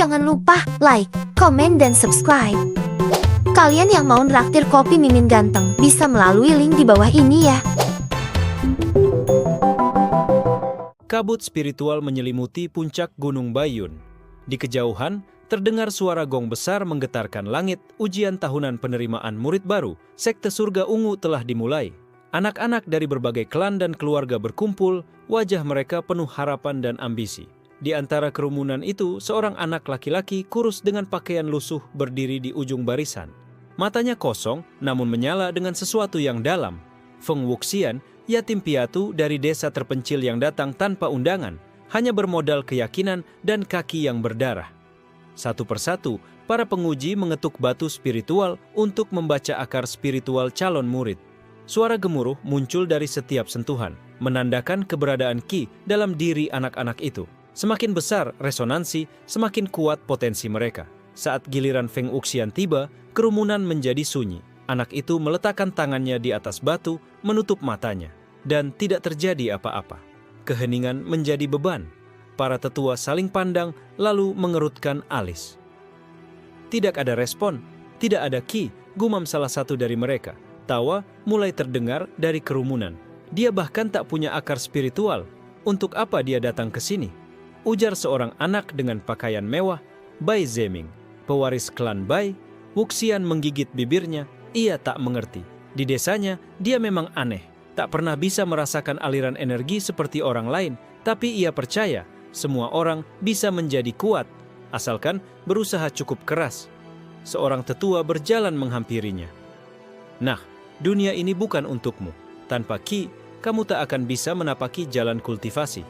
Jangan lupa like, komen, dan subscribe. Kalian yang mau nraktir kopi Mimin Ganteng bisa melalui link di bawah ini ya. Kabut spiritual menyelimuti puncak Gunung Bayun. Di kejauhan, terdengar suara gong besar menggetarkan langit. Ujian tahunan penerimaan murid baru, Sekte Surga Ungu telah dimulai. Anak-anak dari berbagai klan dan keluarga berkumpul, wajah mereka penuh harapan dan ambisi. Di antara kerumunan itu, seorang anak laki-laki kurus dengan pakaian lusuh berdiri di ujung barisan. Matanya kosong, namun menyala dengan sesuatu yang dalam. Feng Wuxian, yatim piatu dari desa terpencil yang datang tanpa undangan, hanya bermodal keyakinan dan kaki yang berdarah. Satu persatu, para penguji mengetuk batu spiritual untuk membaca akar spiritual calon murid. Suara gemuruh muncul dari setiap sentuhan, menandakan keberadaan Qi dalam diri anak-anak itu. Semakin besar resonansi, semakin kuat potensi mereka. Saat giliran Feng Wuxian tiba, kerumunan menjadi sunyi. Anak itu meletakkan tangannya di atas batu, menutup matanya, dan tidak terjadi apa-apa. Keheningan menjadi beban. Para tetua saling pandang, lalu mengerutkan alis. Tidak ada respon, tidak ada Qi, gumam salah satu dari mereka. Tawa mulai terdengar dari kerumunan. Dia bahkan tak punya akar spiritual. Untuk apa dia datang ke sini? Ujar seorang anak dengan pakaian mewah, Bai Zeming, pewaris klan Bai. Wuxian menggigit bibirnya, ia tak mengerti. Di desanya, dia memang aneh, tak pernah bisa merasakan aliran energi seperti orang lain, tapi ia percaya semua orang bisa menjadi kuat, asalkan berusaha cukup keras. Seorang tetua berjalan menghampirinya. Nah, dunia ini bukan untukmu. Tanpa Qi, kamu tak akan bisa menapaki jalan kultivasi.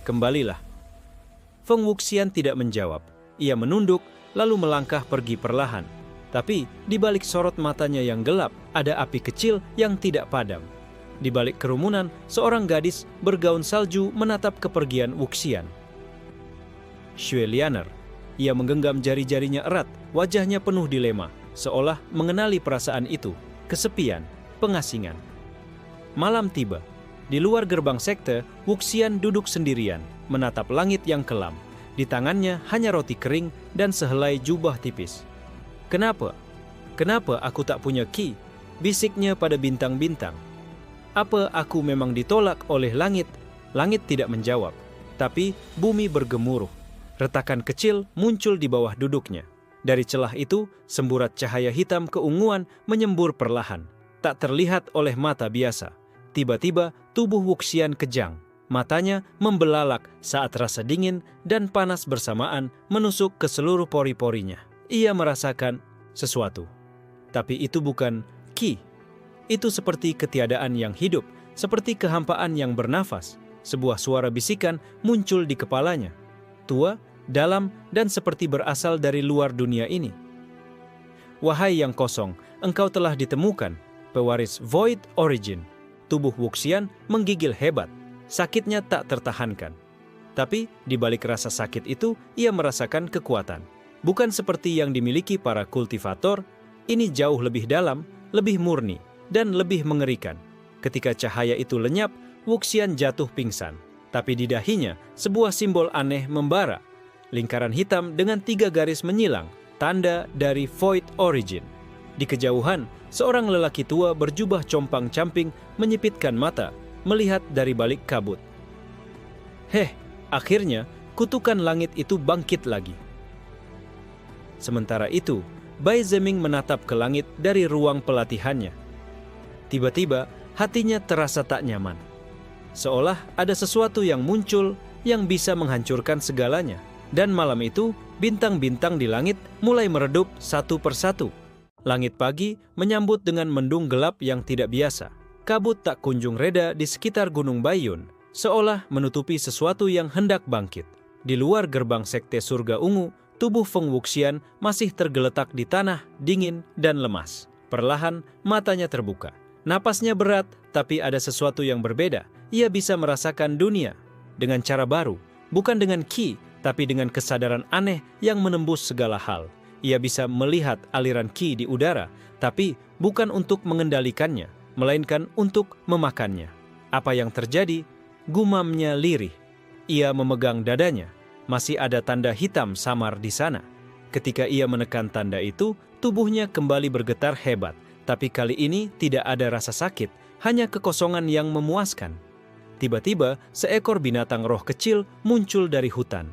Kembalilah. Feng Wuxian tidak menjawab. Ia menunduk, lalu melangkah pergi perlahan. Tapi, di balik sorot matanya yang gelap, ada api kecil yang tidak padam. Di balik kerumunan, seorang gadis bergaun salju menatap kepergian Wuxian. Xue Lianer. Ia menggenggam jari-jarinya erat, wajahnya penuh dilema, seolah mengenali perasaan itu, kesepian, pengasingan. Malam tiba. Di luar gerbang sekte, Wuxian duduk sendirian, menatap langit yang kelam. Di tangannya hanya roti kering dan sehelai jubah tipis. Kenapa? Kenapa aku tak punya Qi? Bisiknya pada bintang-bintang. Apa aku memang ditolak oleh langit? Langit tidak menjawab. Tapi bumi bergemuruh. Retakan kecil muncul di bawah duduknya. Dari celah itu, semburat cahaya hitam keunguan menyembur perlahan. Tak terlihat oleh mata biasa. Tiba-tiba, tubuh Wuxian kejang. Matanya membelalak saat rasa dingin dan panas bersamaan menusuk ke seluruh pori-porinya. Ia merasakan sesuatu. Tapi itu bukan Qi. Itu seperti ketiadaan yang hidup, seperti kehampaan yang bernafas. Sebuah suara bisikan muncul di kepalanya. Tua, dalam, dan seperti berasal dari luar dunia ini. Wahai yang kosong, engkau telah ditemukan, pewaris Void Origin. Tubuh Wuxian menggigil hebat. Sakitnya tak tertahankan. Tapi di balik rasa sakit itu, ia merasakan kekuatan. Bukan seperti yang dimiliki para kultivator, ini jauh lebih dalam, lebih murni, dan lebih mengerikan. Ketika cahaya itu lenyap, Wuxian jatuh pingsan. Tapi di dahinya, sebuah simbol aneh membara. Lingkaran hitam dengan 3 garis menyilang, tanda dari Void Origin. Di kejauhan, seorang lelaki tua berjubah compang-camping menyipitkan mata, melihat dari balik kabut. Akhirnya kutukan langit itu bangkit lagi. Sementara itu, Bai Zeming menatap ke langit dari ruang pelatihannya. Tiba-tiba, hatinya terasa tak nyaman. Seolah ada sesuatu yang muncul yang bisa menghancurkan segalanya. Dan malam itu, bintang-bintang di langit mulai meredup satu persatu. Langit pagi menyambut dengan mendung gelap yang tidak biasa. Kabut tak kunjung reda di sekitar Gunung Bayun, seolah menutupi sesuatu yang hendak bangkit. Di luar gerbang Sekte Surga Ungu, tubuh Feng Wuxian masih tergeletak di tanah, dingin dan lemas. Perlahan, matanya terbuka. Napasnya berat, tapi ada sesuatu yang berbeda. Ia bisa merasakan dunia dengan cara baru, bukan dengan Qi, tapi dengan kesadaran aneh yang menembus segala hal. Ia bisa melihat aliran Qi di udara, tapi bukan untuk mengendalikannya, melainkan untuk memakannya. Apa yang terjadi? Gumamnya lirih. Ia memegang dadanya. Masih ada tanda hitam samar di sana. Ketika ia menekan tanda itu, tubuhnya kembali bergetar hebat. Tapi kali ini tidak ada rasa sakit, hanya kekosongan yang memuaskan. Tiba-tiba, seekor binatang roh kecil muncul dari hutan.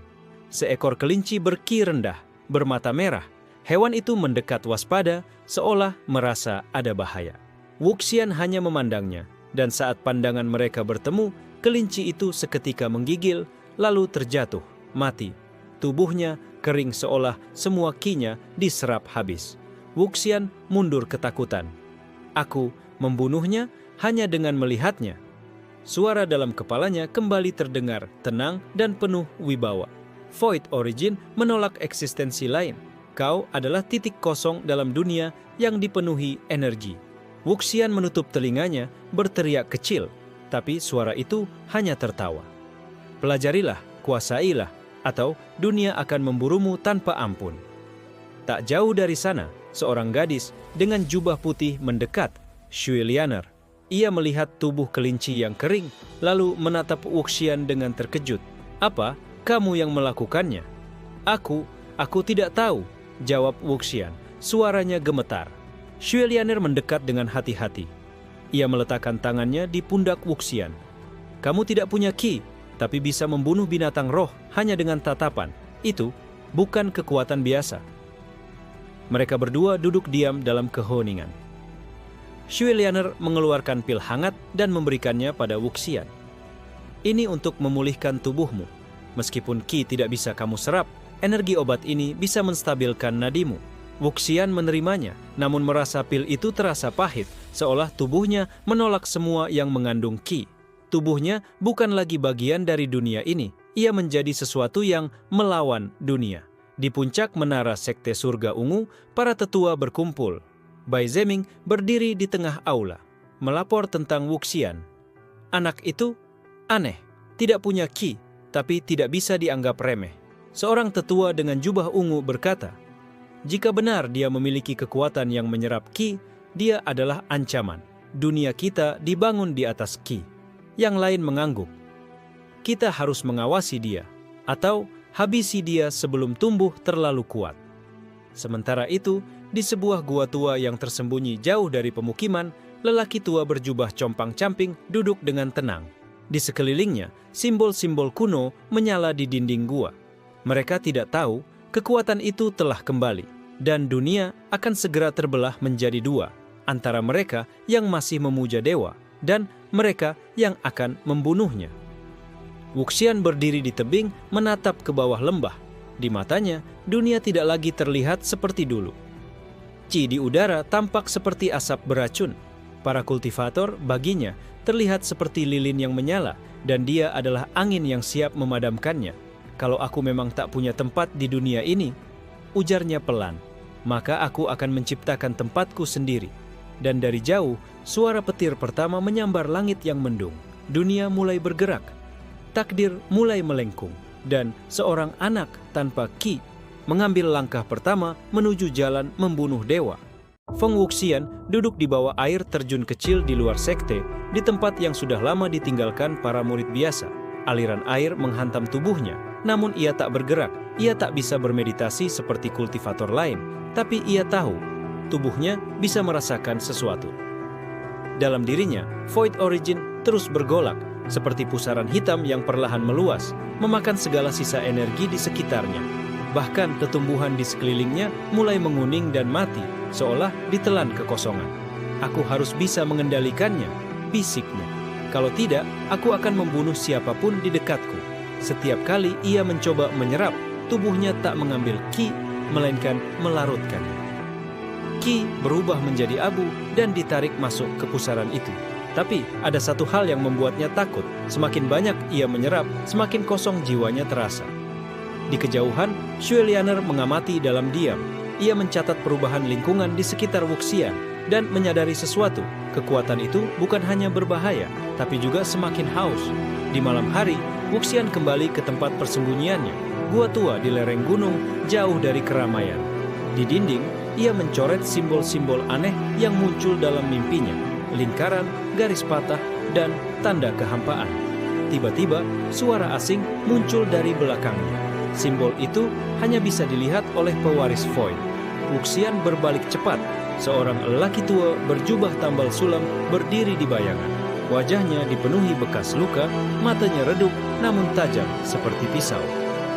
Seekor kelinci berki rendah, bermata merah. Hewan itu mendekat waspada, seolah merasa ada bahaya. Wuxian hanya memandangnya, dan saat pandangan mereka bertemu, kelinci itu seketika menggigil, lalu terjatuh, mati. Tubuhnya kering seolah semua ki-nya diserap habis. Wuxian mundur ketakutan. Aku membunuhnya hanya dengan melihatnya. Suara dalam kepalanya kembali terdengar, tenang dan penuh wibawa. Void Origin menolak eksistensi lain. Kau adalah titik kosong dalam dunia yang dipenuhi energi. Wuxian menutup telinganya, berteriak kecil, tapi suara itu hanya tertawa. Pelajarilah, kuasailah, atau dunia akan memburumu tanpa ampun. Tak jauh dari sana, seorang gadis dengan jubah putih mendekat, Shui Lianer. Ia melihat tubuh kelinci yang kering, lalu menatap Wuxian dengan terkejut. Apa? Kamu yang melakukannya? Aku tidak tahu, jawab Wuxian. Suaranya gemetar. Shui Lianer mendekat dengan hati-hati. Ia meletakkan tangannya di pundak Wuxian. Kamu tidak punya ki, tapi bisa membunuh binatang roh hanya dengan tatapan. Itu bukan kekuatan biasa. Mereka berdua duduk diam dalam keheningan. Shui Lianer mengeluarkan pil hangat dan memberikannya pada Wuxian. Ini untuk memulihkan tubuhmu. Meskipun ki tidak bisa kamu serap, energi obat ini bisa menstabilkan nadimu. Wuxian menerimanya, namun merasa pil itu terasa pahit, seolah tubuhnya menolak semua yang mengandung ki. Tubuhnya bukan lagi bagian dari dunia ini, ia menjadi sesuatu yang melawan dunia. Di puncak menara Sekte Surga Ungu, para tetua berkumpul. Bai Zeming berdiri di tengah aula, melapor tentang Wuxian. Anak itu aneh, tidak punya ki, tapi tidak bisa dianggap remeh. Seorang tetua dengan jubah ungu berkata, jika benar dia memiliki kekuatan yang menyerap ki, dia adalah ancaman. Dunia kita dibangun di atas ki. Yang lain mengangguk. Kita harus mengawasi dia, atau habisi dia sebelum tumbuh terlalu kuat. Sementara itu, di sebuah gua tua yang tersembunyi jauh dari pemukiman, lelaki tua berjubah compang-camping duduk dengan tenang. Di sekelilingnya, simbol-simbol kuno menyala di dinding gua. Mereka tidak tahu kekuatan itu telah kembali, dan dunia akan segera terbelah menjadi dua, antara mereka yang masih memuja dewa, dan mereka yang akan membunuhnya. Wuxian berdiri di tebing menatap ke bawah lembah. Di matanya, dunia tidak lagi terlihat seperti dulu. Qi di udara tampak seperti asap beracun. Para kultivator baginya terlihat seperti lilin yang menyala, dan dia adalah angin yang siap memadamkannya. Kalau aku memang tak punya tempat di dunia ini, ujarnya pelan, maka aku akan menciptakan tempatku sendiri. Dan dari jauh, suara petir pertama menyambar langit yang mendung. Dunia mulai bergerak. Takdir mulai melengkung. Dan seorang anak tanpa ki mengambil langkah pertama menuju jalan membunuh dewa. Feng Wuxian duduk di bawah air terjun kecil di luar sekte, di tempat yang sudah lama ditinggalkan para murid biasa. Aliran air menghantam tubuhnya, namun ia tak bergerak. Ia tak bisa bermeditasi seperti kultivator lain, tapi ia tahu tubuhnya bisa merasakan sesuatu. Dalam dirinya, Void Origin terus bergolak, seperti pusaran hitam yang perlahan meluas, memakan segala sisa energi di sekitarnya. Bahkan tetumbuhan di sekelilingnya mulai menguning dan mati, seolah ditelan kekosongan. Aku harus bisa mengendalikannya, bisiknya. Kalau tidak, aku akan membunuh siapapun di dekatku. Setiap kali ia mencoba menyerap, tubuhnya tak mengambil ki, melainkan melarutkannya. Ki berubah menjadi abu dan ditarik masuk ke pusaran itu. Tapi ada satu hal yang membuatnya takut. Semakin banyak ia menyerap, semakin kosong jiwanya terasa. Di kejauhan, Shui Lianer mengamati dalam diam. Ia mencatat perubahan lingkungan di sekitar Wuxian dan menyadari sesuatu. Kekuatan itu bukan hanya berbahaya, tapi juga semakin haus. Di malam hari, Wuxian kembali ke tempat persembunyiannya, gua tua di lereng gunung jauh dari keramaian. Di dinding, ia mencoret simbol-simbol aneh yang muncul dalam mimpinya. Lingkaran, garis patah, dan tanda kehampaan. Tiba-tiba, suara asing muncul dari belakangnya. Simbol itu hanya bisa dilihat oleh pewaris Void. Wuxian berbalik cepat. Seorang lelaki tua berjubah tambal sulam berdiri di bayangan. Wajahnya dipenuhi bekas luka, matanya redup namun tajam seperti pisau.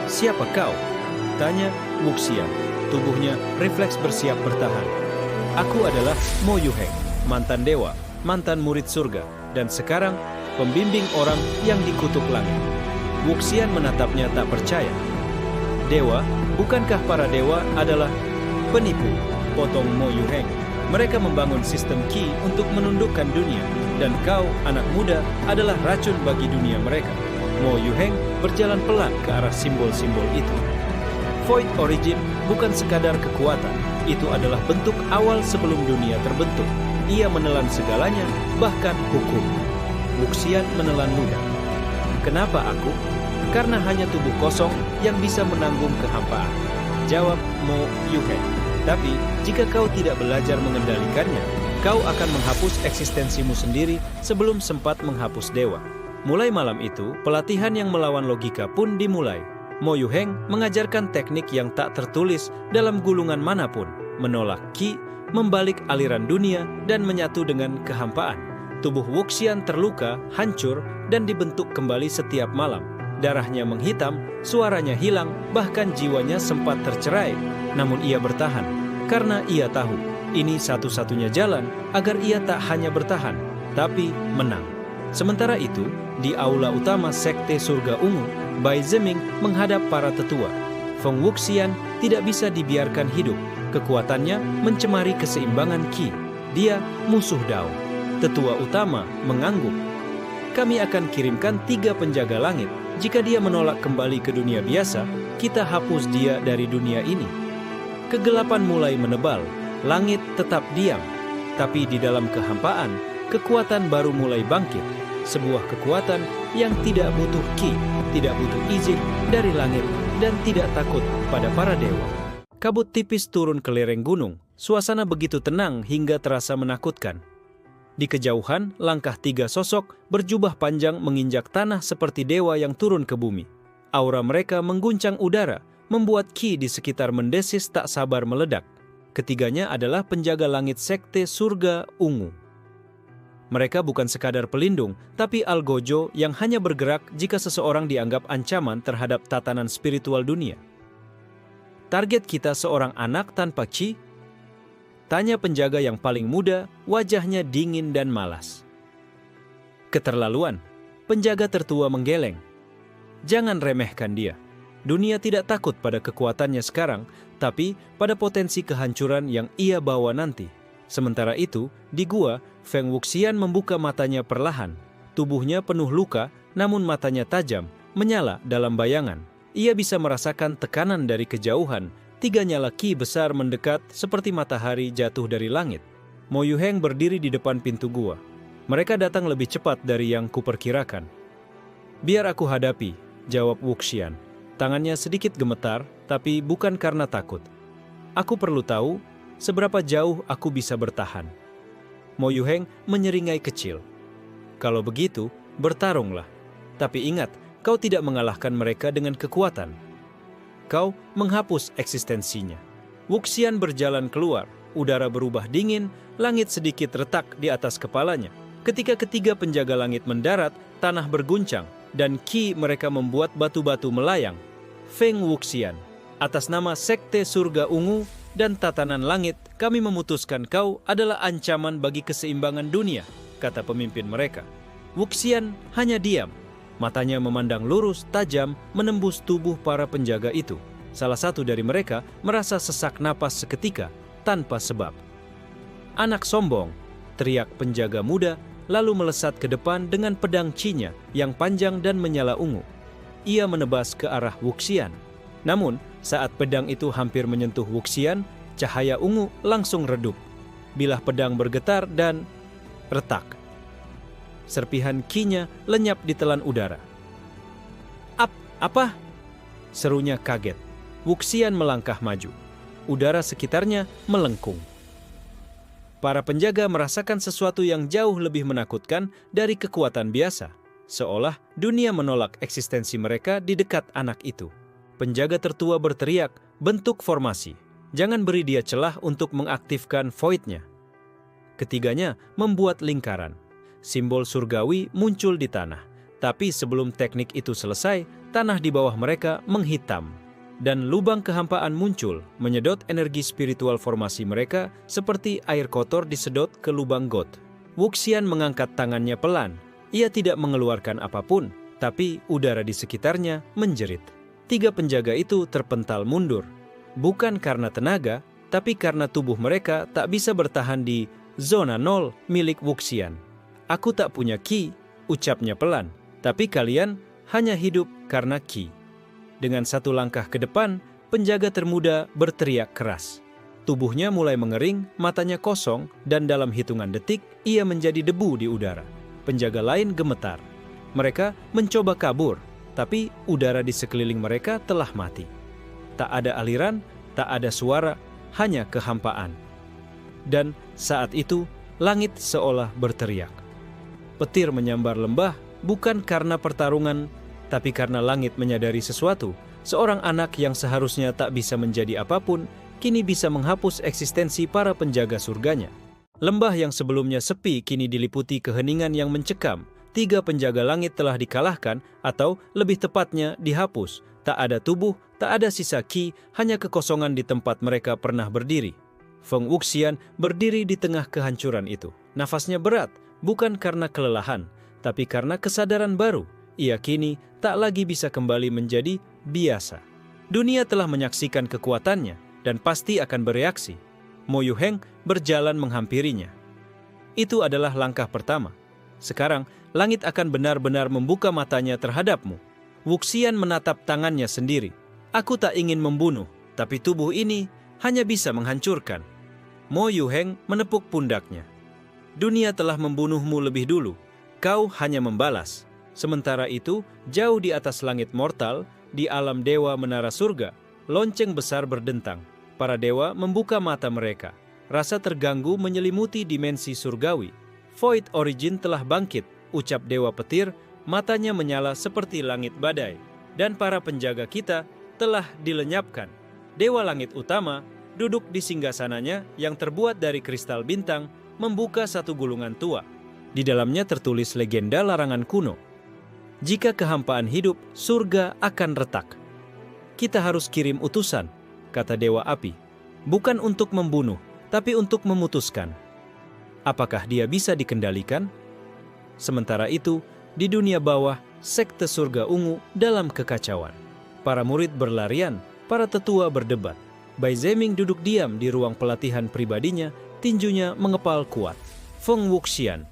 "Siapa kau?" tanya Wuxian. Tubuhnya refleks bersiap bertahan. "Aku adalah Mo Yuheng, mantan dewa, mantan murid surga, dan sekarang pembimbing orang yang dikutuk langit." Wuxian menatapnya tak percaya. "Dewa, bukankah para dewa adalah penipu?" potong Mo Yuheng. "Mereka membangun sistem Qi untuk menundukkan dunia, dan kau, anak muda, adalah racun bagi dunia mereka." Mo Yuheng berjalan pelan ke arah simbol-simbol itu. Void Origin bukan sekadar kekuatan, itu adalah bentuk awal sebelum dunia terbentuk. Ia menelan segalanya, bahkan hukum. Wuxian menelan ludah. "Kenapa aku?" "Karena hanya tubuh kosong yang bisa menanggung kehampaan," jawab Mo Yuheng. "Tapi, jika kau tidak belajar mengendalikannya, kau akan menghapus eksistensimu sendiri sebelum sempat menghapus dewa." Mulai malam itu, pelatihan yang melawan logika pun dimulai. Mo Yuheng mengajarkan teknik yang tak tertulis dalam gulungan manapun, menolak Qi, membalik aliran dunia, dan menyatu dengan kehampaan. Tubuh Wuxian terluka, hancur, dan dibentuk kembali setiap malam. Darahnya menghitam, suaranya hilang, bahkan jiwanya sempat tercerai. Namun ia bertahan, karena ia tahu ini satu-satunya jalan agar ia tak hanya bertahan, tapi menang. Sementara itu, di aula utama Sekte Surga Ungu, Bai Zeming menghadap para tetua. Feng Wuxian tidak bisa dibiarkan hidup. Kekuatannya mencemari keseimbangan Qi. Dia musuh Dao. Tetua utama mengangguk. "Kami akan kirimkan 3 penjaga langit. Jika dia menolak kembali ke dunia biasa, kita hapus dia dari dunia ini." Kegelapan mulai menebal. Langit tetap diam. Tapi di dalam kehampaan, kekuatan baru mulai bangkit. Sebuah kekuatan yang tidak butuh Qi, tidak butuh izin dari langit, dan tidak takut pada para dewa. Kabut tipis turun ke lereng gunung. Suasana begitu tenang hingga terasa menakutkan. Di kejauhan, langkah 3 sosok berjubah panjang menginjak tanah seperti dewa yang turun ke bumi. Aura mereka mengguncang udara, membuat Qi di sekitar mendesis tak sabar meledak. Ketiganya adalah penjaga langit Sekte Surga Ungu. Mereka bukan sekadar pelindung, tapi algojo yang hanya bergerak jika seseorang dianggap ancaman terhadap tatanan spiritual dunia. "Target kita seorang anak tanpa Qi?" tanya penjaga yang paling muda, wajahnya dingin dan malas. "Keterlaluan," penjaga tertua menggeleng. "Jangan remehkan dia. Dunia tidak takut pada kekuatannya sekarang, tapi pada potensi kehancuran yang ia bawa nanti." Sementara itu, di gua, Feng Wuxian membuka matanya perlahan. Tubuhnya penuh luka, namun matanya tajam, menyala dalam bayangan. Ia bisa merasakan tekanan dari kejauhan. 3 nyala Qi besar mendekat seperti matahari jatuh dari langit. Mo Yuheng berdiri di depan pintu gua. Mereka datang lebih cepat dari yang kuperkirakan. "Biar aku hadapi," jawab Wuxian. Tangannya sedikit gemetar, tapi bukan karena takut. "Aku perlu tahu seberapa jauh aku bisa bertahan." Mo Yuheng menyeringai kecil. "Kalau begitu, bertarunglah. Tapi ingat, kau tidak mengalahkan mereka dengan kekuatan. Kau menghapus eksistensinya." Wuxian berjalan keluar. Udara berubah dingin, langit sedikit retak di atas kepalanya. Ketika ketiga penjaga langit mendarat, tanah berguncang, dan Qi mereka membuat batu-batu melayang. Feng Wuxian, atas nama Sekte Surga Ungu dan tatanan langit, kami memutuskan kau adalah ancaman bagi keseimbangan dunia, kata pemimpin mereka. Wuxian hanya diam. Matanya memandang lurus, tajam, menembus tubuh para penjaga itu. Salah satu dari mereka merasa sesak napas seketika, tanpa sebab. "Anak sombong!" teriak penjaga muda, lalu melesat ke depan dengan pedang Qi-nya yang panjang dan menyala ungu. Ia menebas ke arah Wuxian. Namun, saat pedang itu hampir menyentuh Wuxian, cahaya ungu langsung redup. Bilah pedang bergetar dan retak. Serpihan Qi-nya lenyap di telan udara. Apa?" serunya kaget. Wuxian melangkah maju. Udara sekitarnya melengkung. Para penjaga merasakan sesuatu yang jauh lebih menakutkan dari kekuatan biasa, seolah dunia menolak eksistensi mereka di dekat anak itu. Penjaga tertua berteriak, bentuk formasi. Jangan beri dia celah untuk mengaktifkan void-nya. Ketiganya membuat lingkaran. Simbol surgawi muncul di tanah. Tapi sebelum teknik itu selesai, tanah di bawah mereka menghitam. Dan lubang kehampaan muncul, menyedot energi spiritual formasi mereka seperti air kotor disedot ke lubang got. Wuxian mengangkat tangannya pelan. Ia tidak mengeluarkan apapun, tapi udara di sekitarnya menjerit. 3 penjaga itu terpental mundur. Bukan karena tenaga, tapi karena tubuh mereka tak bisa bertahan di zona 0 milik Wuxian. Aku tak punya ki, ucapnya pelan. Tapi kalian hanya hidup karena ki. Dengan 1 langkah ke depan, penjaga termuda berteriak keras. Tubuhnya mulai mengering, matanya kosong, dan dalam hitungan detik, ia menjadi debu di udara. Penjaga lain gemetar. Mereka mencoba kabur, tapi udara di sekeliling mereka telah mati. Tak ada aliran, tak ada suara, hanya kehampaan. Dan saat itu, langit seolah berteriak. Petir menyambar lembah, bukan karena pertarungan, tapi karena langit menyadari sesuatu. Seorang anak yang seharusnya tak bisa menjadi apapun, kini bisa menghapus eksistensi para penjaga surganya. Lembah yang sebelumnya sepi kini diliputi keheningan yang mencekam. 3 penjaga langit telah dikalahkan, atau lebih tepatnya dihapus. Tak ada tubuh, tak ada sisa ki, hanya kekosongan di tempat mereka pernah berdiri. Feng Wuxian berdiri di tengah kehancuran itu. Nafasnya berat, bukan karena kelelahan, tapi karena kesadaran baru. Ia kini tak lagi bisa kembali menjadi biasa. Dunia telah menyaksikan kekuatannya dan pasti akan bereaksi. Mo Yuheng berjalan menghampirinya. Itu adalah langkah pertama. Sekarang, langit akan benar-benar membuka matanya terhadapmu. Wuxian menatap tangannya sendiri. Aku tak ingin membunuh, tapi tubuh ini hanya bisa menghancurkan. Mo Yuheng menepuk pundaknya. Dunia telah membunuhmu lebih dulu. Kau hanya membalas. Sementara itu, jauh di atas langit mortal, di alam dewa menara surga, lonceng besar berdentang. Para dewa membuka mata mereka. Rasa terganggu menyelimuti dimensi surgawi. Void Origin telah bangkit, ucap dewa petir, matanya menyala seperti langit badai. Dan para penjaga kita telah dilenyapkan. Dewa langit utama duduk di singgasananya yang terbuat dari kristal bintang, membuka satu gulungan tua. Di dalamnya tertulis legenda larangan kuno. Jika kehampaan hidup, surga akan retak. Kita harus kirim utusan, kata Dewa Api. Bukan untuk membunuh, tapi untuk memutuskan. Apakah dia bisa dikendalikan? Sementara itu, di dunia bawah, sekte surga ungu dalam kekacauan. Para murid berlarian, para tetua berdebat. Bai Zeming duduk diam di ruang pelatihan pribadinya, tinjunya mengepal kuat. Feng Wuxian,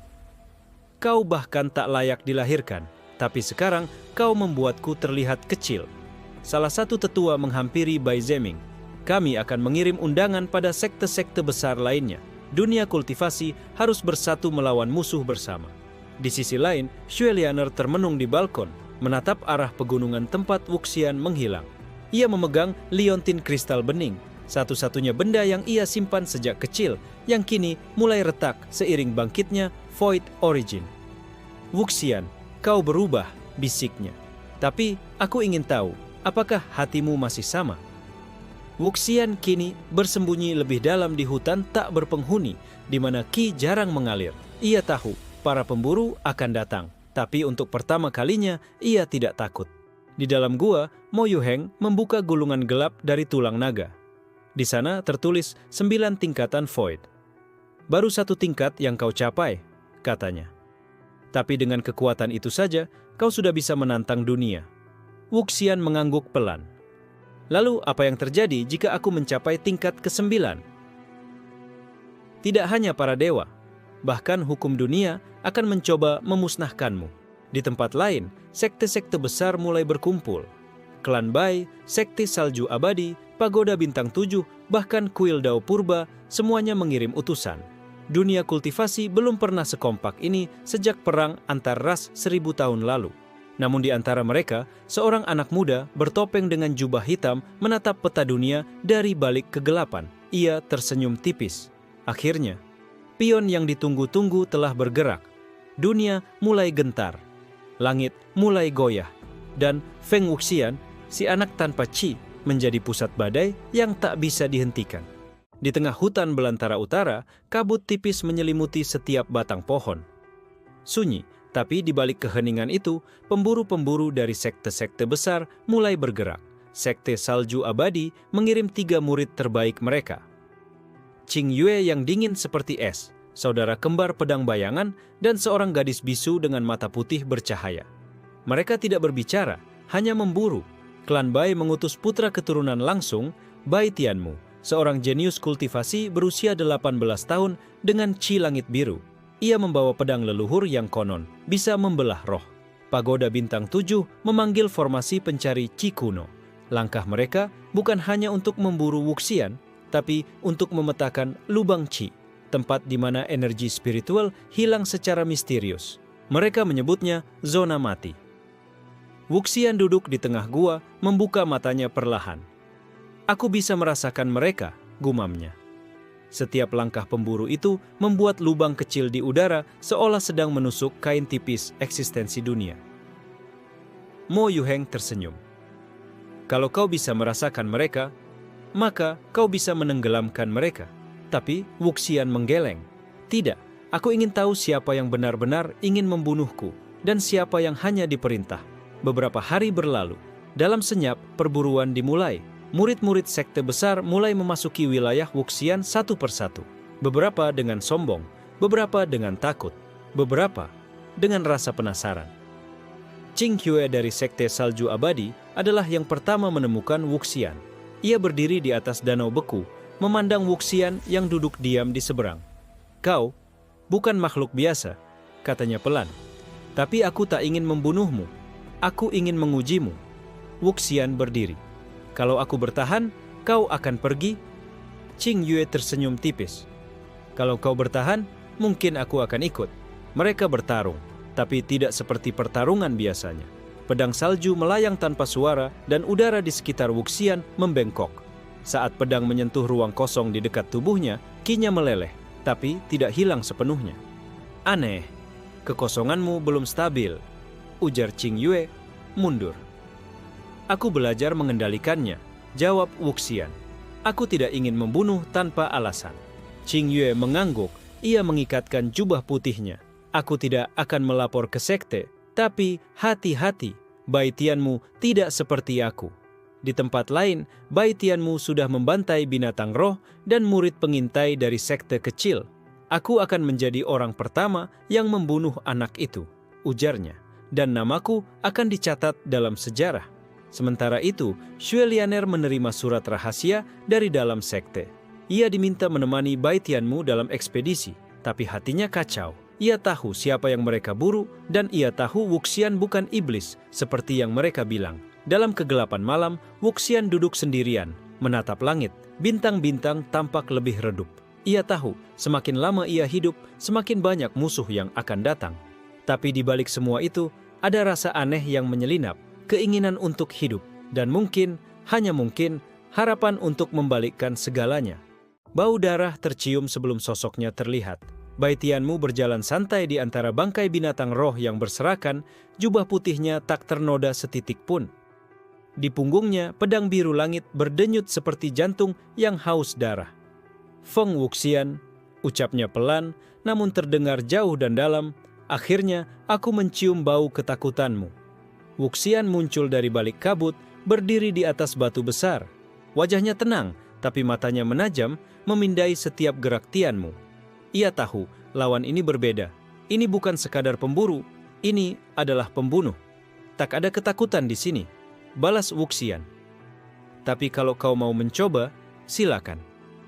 kau bahkan tak layak dilahirkan, tapi sekarang kau membuatku terlihat kecil. Salah satu tetua menghampiri Bai Zeming. Kami akan mengirim undangan pada sekte-sekte besar lainnya. Dunia kultivasi harus bersatu melawan musuh bersama. Di sisi lain, Xue Lianer termenung di balkon, menatap arah pegunungan tempat Wuxian menghilang. Ia memegang liontin kristal bening, satu-satunya benda yang ia simpan sejak kecil, yang kini mulai retak seiring bangkitnya Void Origin. Wuxian, kau berubah, bisiknya. Tapi aku ingin tahu, apakah hatimu masih sama? Wuxian kini bersembunyi lebih dalam di hutan tak berpenghuni, di mana ki jarang mengalir. Ia tahu para pemburu akan datang, tapi untuk pertama kalinya ia tidak takut. Di dalam gua, Mo Yuheng membuka gulungan gelap dari tulang naga. Di sana tertulis 9 tingkatan Void. Baru 1 tingkat yang kau capai, katanya. Tapi dengan kekuatan itu saja, kau sudah bisa menantang dunia. Wuxian mengangguk pelan. Lalu apa yang terjadi jika aku mencapai tingkat ke-9? Tidak hanya para dewa, bahkan hukum dunia akan mencoba memusnahkanmu. Di tempat lain, sekte-sekte besar mulai berkumpul. Klan Bai, sekte salju abadi, pagoda bintang 7, bahkan kuil Dao Purba, semuanya mengirim utusan. Dunia kultivasi belum pernah sekompak ini sejak perang antar ras 1000 tahun lalu. Namun di antara mereka, seorang anak muda bertopeng dengan jubah hitam menatap peta dunia dari balik kegelapan. Ia tersenyum tipis. Akhirnya, pion yang ditunggu-tunggu telah bergerak. Dunia mulai gentar. Langit mulai goyah. Dan Feng Wuxian, si anak tanpa Qi menjadi pusat badai yang tak bisa dihentikan. Di tengah hutan belantara utara, kabut tipis menyelimuti setiap batang pohon. Sunyi, tapi di balik keheningan itu, pemburu-pemburu dari sekte-sekte besar mulai bergerak. Sekte Salju Abadi mengirim 3 murid terbaik mereka. Qing Yue yang dingin seperti es, saudara kembar pedang bayangan, dan seorang gadis bisu dengan mata putih bercahaya. Mereka tidak berbicara, hanya memburu. Klan Bai mengutus putra keturunan langsung, Bai Tianmu, seorang jenius kultivasi berusia 18 tahun dengan Qi langit biru. Ia membawa pedang leluhur yang konon bisa membelah roh. Pagoda Bintang 7 memanggil formasi pencari Qi kuno. Langkah mereka bukan hanya untuk memburu Wuxian, tapi untuk memetakan lubang Qi, tempat di mana energi spiritual hilang secara misterius. Mereka menyebutnya zona mati. Wuxian duduk di tengah gua, membuka matanya perlahan. Aku bisa merasakan mereka, gumamnya. Setiap langkah pemburu itu membuat lubang kecil di udara seolah sedang menusuk kain tipis eksistensi dunia. Mo Yuheng tersenyum. Kalau kau bisa merasakan mereka, maka kau bisa menenggelamkan mereka. Tapi Wuxian menggeleng. Tidak, aku ingin tahu siapa yang benar-benar ingin membunuhku dan siapa yang hanya diperintah. Beberapa hari berlalu, dalam senyap perburuan dimulai. Murid-murid sekte besar mulai memasuki wilayah Wuxian satu persatu. Beberapa dengan sombong, beberapa dengan takut, beberapa dengan rasa penasaran. Qing Yue dari sekte Salju Abadi adalah yang pertama menemukan Wuxian. Ia berdiri di atas danau beku, memandang Wuxian yang duduk diam di seberang. Kau bukan makhluk biasa, katanya pelan. Tapi aku tak ingin membunuhmu. Aku ingin mengujimu. Wuxian berdiri. Kalau aku bertahan, kau akan pergi? Qing Yue tersenyum tipis. Kalau kau bertahan, mungkin aku akan ikut. Mereka bertarung, tapi tidak seperti pertarungan biasanya. Pedang salju melayang tanpa suara dan udara di sekitar Wuxian membengkok. Saat pedang menyentuh ruang kosong di dekat tubuhnya, Qi-nya meleleh, tapi tidak hilang sepenuhnya. Aneh, kekosonganmu belum stabil, ujar Qing Yue, mundur. Aku belajar mengendalikannya, jawab Wuxian. Aku tidak ingin membunuh tanpa alasan. Qing Yue mengangguk, ia mengikatkan jubah putihnya. Aku tidak akan melapor ke sekte, tapi hati-hati, Bai Tianmu tidak seperti aku. Di tempat lain, Bai Tianmu sudah membantai binatang roh dan murid pengintai dari sekte kecil. Aku akan menjadi orang pertama yang membunuh anak itu, ujarnya. Dan namaku akan dicatat dalam sejarah. Sementara itu, Xue Lianer menerima surat rahasia dari dalam sekte. Ia diminta menemani Bai Tianmu dalam ekspedisi, tapi hatinya kacau. Ia tahu siapa yang mereka buru, dan ia tahu Wuxian bukan iblis, seperti yang mereka bilang. Dalam kegelapan malam, Wuxian duduk sendirian, menatap langit. Bintang-bintang tampak lebih redup. Ia tahu, semakin lama ia hidup, semakin banyak musuh yang akan datang. Tapi di balik semua itu, ada rasa aneh yang menyelinap, keinginan untuk hidup, dan mungkin, hanya mungkin, harapan untuk membalikkan segalanya. Bau darah tercium sebelum sosoknya terlihat. Bai Tianmu berjalan santai di antara bangkai binatang roh yang berserakan, jubah putihnya tak ternoda setitik pun. Di punggungnya, pedang biru langit berdenyut seperti jantung yang haus darah. Feng Wuxian, ucapnya pelan, namun terdengar jauh dan dalam. Akhirnya, aku mencium bau ketakutanmu. Wuxian muncul dari balik kabut, berdiri di atas batu besar. Wajahnya tenang, tapi matanya menajam, memindai setiap gerak Tianmu. Ia tahu, lawan ini berbeda. Ini bukan sekadar pemburu, ini adalah pembunuh. Tak ada ketakutan di sini, balas Wuxian. Tapi kalau kau mau mencoba, silakan.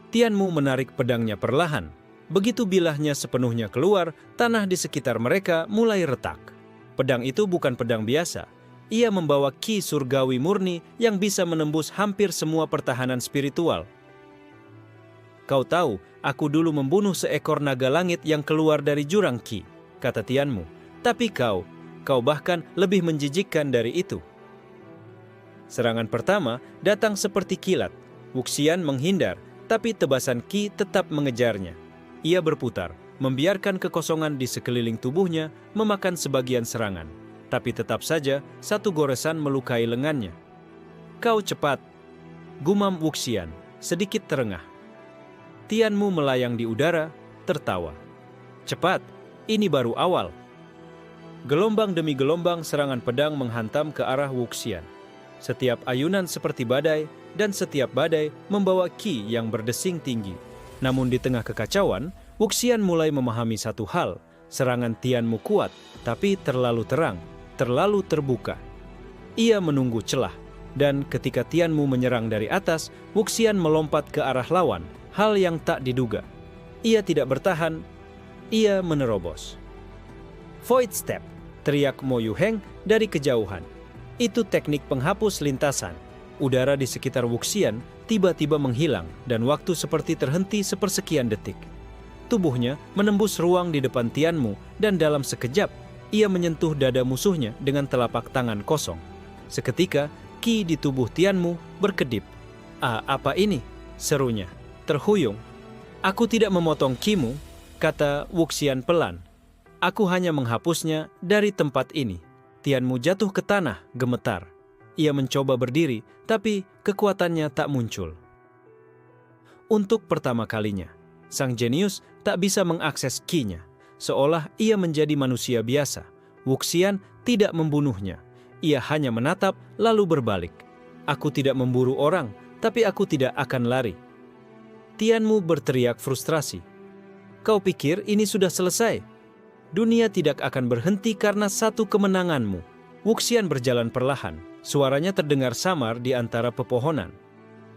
Tianmu menarik pedangnya perlahan. Begitu bilahnya sepenuhnya keluar, tanah di sekitar mereka mulai retak. Pedang itu bukan pedang biasa. Ia membawa ki surgawi murni yang bisa menembus hampir semua pertahanan spiritual. Kau tahu, aku dulu membunuh seekor naga langit yang keluar dari jurang ki, kata Tianmu. Tapi kau bahkan lebih menjijikkan dari itu. Serangan pertama datang seperti kilat. Wuxian menghindar, tapi tebasan ki tetap mengejarnya. Ia berputar, membiarkan kekosongan di sekeliling tubuhnya memakan sebagian serangan. Tapi tetap saja, satu goresan melukai lengannya. Kau cepat, gumam Wuxian, sedikit terengah. Tianmu melayang di udara, tertawa. Cepat, ini baru awal. Gelombang demi gelombang serangan pedang menghantam ke arah Wuxian. Setiap ayunan seperti badai, dan setiap badai membawa ki yang berdesing tinggi. Namun di tengah kekacauan, Wuxian mulai memahami satu hal. Serangan Tianmu kuat, tapi terlalu terang, terlalu terbuka. Ia menunggu celah, dan ketika Tianmu menyerang dari atas, Wuxian melompat ke arah lawan, hal yang tak diduga. Ia tidak bertahan, ia menerobos. Void Step, teriak Mo Yuheng dari kejauhan. Itu teknik penghapus lintasan. Udara di sekitar Wuxian tiba-tiba menghilang dan waktu seperti terhenti sepersekian detik. Tubuhnya menembus ruang di depan Tianmu dan dalam sekejap ia menyentuh dada musuhnya dengan telapak tangan kosong. Seketika ki di tubuh Tianmu berkedip. "Ah, apa ini?" serunya, terhuyung. "Aku tidak memotong kimu," kata Wuxian pelan. "Aku hanya menghapusnya dari tempat ini." Tianmu jatuh ke tanah, gemetar. Ia mencoba berdiri, tapi kekuatannya tak muncul. Untuk pertama kalinya, sang jenius tak bisa mengakses ki-nya, seolah ia menjadi manusia biasa. Wuxian tidak membunuhnya. Ia hanya menatap lalu berbalik. "Aku tidak memburu orang, tapi aku tidak akan lari." Tianmu berteriak frustrasi. "Kau pikir ini sudah selesai? Dunia tidak akan berhenti karena satu kemenanganmu." Wuxian berjalan perlahan. Suaranya terdengar samar di antara pepohonan.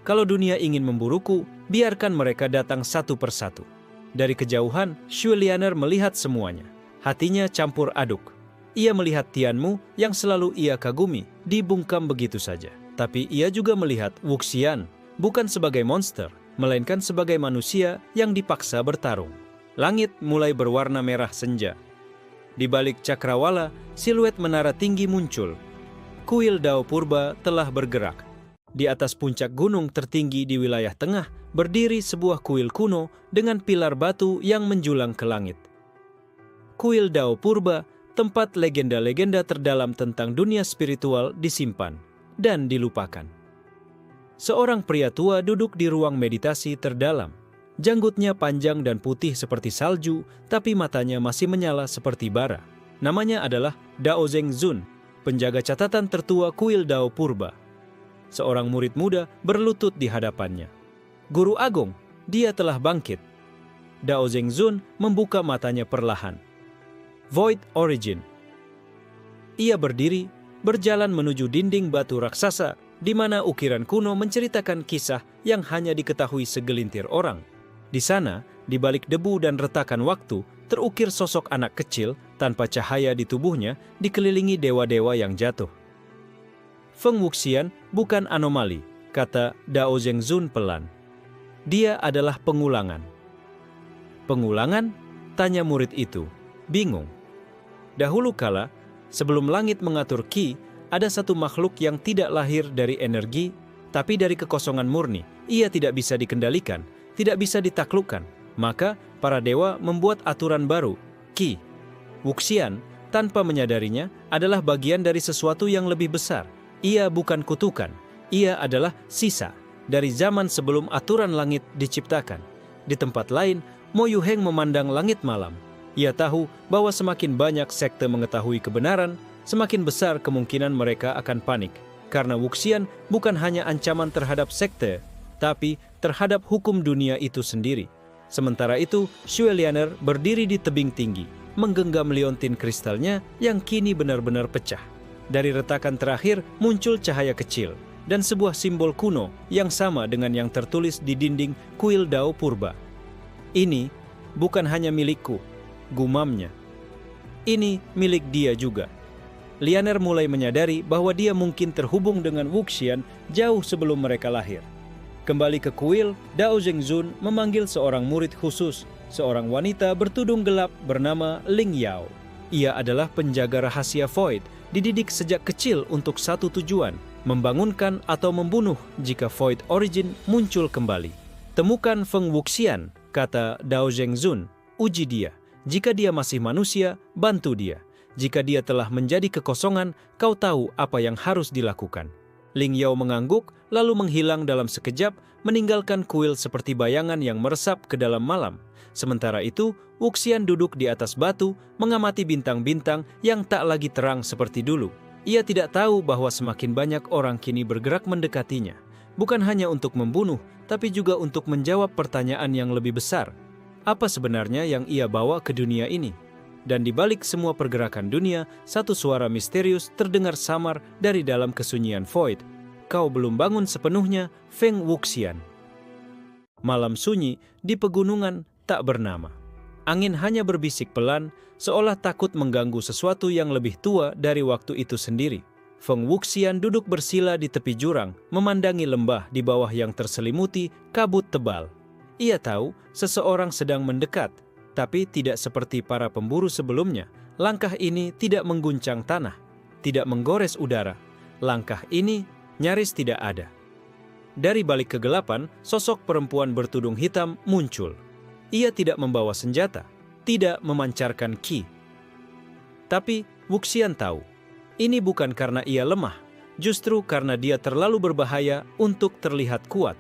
"Kalau dunia ingin memburuku, biarkan mereka datang satu persatu." Dari kejauhan, Xue Lianer melihat semuanya. Hatinya campur aduk. Ia melihat Tianmu yang selalu ia kagumi, dibungkam begitu saja. Tapi ia juga melihat Wuxian, bukan sebagai monster, melainkan sebagai manusia yang dipaksa bertarung. Langit mulai berwarna merah senja. Di balik cakrawala, siluet menara tinggi muncul. Kuil Dao Purba telah bergerak. Di atas puncak gunung tertinggi di wilayah tengah, berdiri sebuah kuil kuno dengan pilar batu yang menjulang ke langit. Kuil Dao Purba, tempat legenda-legenda terdalam tentang dunia spiritual disimpan dan dilupakan. Seorang pria tua duduk di ruang meditasi terdalam. Janggutnya panjang dan putih seperti salju, tapi matanya masih menyala seperti bara. Namanya adalah Dao Zeng Zun, penjaga catatan tertua kuil Dao Purba. Seorang murid muda berlutut di hadapannya. "Guru Agung, dia telah bangkit." Dao Zeng Zun membuka matanya perlahan. Void Origin. Ia berdiri, berjalan menuju dinding batu raksasa, di mana ukiran kuno menceritakan kisah yang hanya diketahui segelintir orang. Di sana, di balik debu dan retakan waktu, terukir sosok anak kecil tanpa cahaya di tubuhnya dikelilingi dewa-dewa yang jatuh. "Feng Wuxian bukan anomali," kata Dao Zeng Zun pelan. "Dia adalah pengulangan." "Pengulangan?" tanya murid itu, bingung. Dahulu kala, sebelum langit mengatur ki, ada satu makhluk yang tidak lahir dari energi, tapi dari kekosongan murni. Ia tidak bisa dikendalikan, tidak bisa ditaklukkan. Maka para dewa membuat aturan baru, ki. Wuxian, tanpa menyadarinya, adalah bagian dari sesuatu yang lebih besar. Ia bukan kutukan, ia adalah sisa dari zaman sebelum aturan langit diciptakan. Di tempat lain, Mo Yuheng memandang langit malam. Ia tahu bahwa semakin banyak sekte mengetahui kebenaran, semakin besar kemungkinan mereka akan panik. Karena Wuxian bukan hanya ancaman terhadap sekte, tapi terhadap hukum dunia itu sendiri. Sementara itu, Xue Lianer berdiri di tebing tinggi, menggenggam liontin kristalnya yang kini benar-benar pecah. Dari retakan terakhir muncul cahaya kecil, dan sebuah simbol kuno yang sama dengan yang tertulis di dinding kuil Dao Purba. "Ini bukan hanya milikku," gumamnya. "Ini milik dia juga." Lianer mulai menyadari bahwa dia mungkin terhubung dengan Wuxian jauh sebelum mereka lahir. Kembali ke kuil, Dao Zeng Zun memanggil seorang murid khusus, seorang wanita bertudung gelap bernama Ling Yao. Ia adalah penjaga rahasia Void, dididik sejak kecil untuk satu tujuan, membangunkan atau membunuh jika Void Origin muncul kembali. "Temukan Feng Wuxian," kata Dao Zeng Zun, "uji dia. Jika dia masih manusia, bantu dia. Jika dia telah menjadi kekosongan, kau tahu apa yang harus dilakukan." Ling Yao mengangguk, lalu menghilang dalam sekejap, meninggalkan kuil seperti bayangan yang meresap ke dalam malam. Sementara itu, Wuxian duduk di atas batu, mengamati bintang-bintang yang tak lagi terang seperti dulu. Ia tidak tahu bahwa semakin banyak orang kini bergerak mendekatinya. Bukan hanya untuk membunuh, tapi juga untuk menjawab pertanyaan yang lebih besar. Apa sebenarnya yang ia bawa ke dunia ini? Dan di balik semua pergerakan dunia, satu suara misterius terdengar samar dari dalam kesunyian void. Kau belum bangun sepenuhnya, Feng Wuxian. Malam sunyi di pegunungan tak bernama. Angin hanya berbisik pelan, seolah takut mengganggu sesuatu yang lebih tua dari waktu itu sendiri. Feng Wuxian duduk bersila di tepi jurang, memandangi lembah di bawah yang terselimuti kabut tebal. Ia tahu seseorang sedang mendekat, tapi tidak seperti para pemburu sebelumnya. Langkah ini tidak mengguncang tanah, tidak menggores udara. Langkah ini nyaris tidak ada. Dari balik kegelapan, sosok perempuan bertudung hitam muncul. Ia tidak membawa senjata, tidak memancarkan ki. Tapi Wuxian tahu, ini bukan karena ia lemah, justru karena dia terlalu berbahaya untuk terlihat kuat.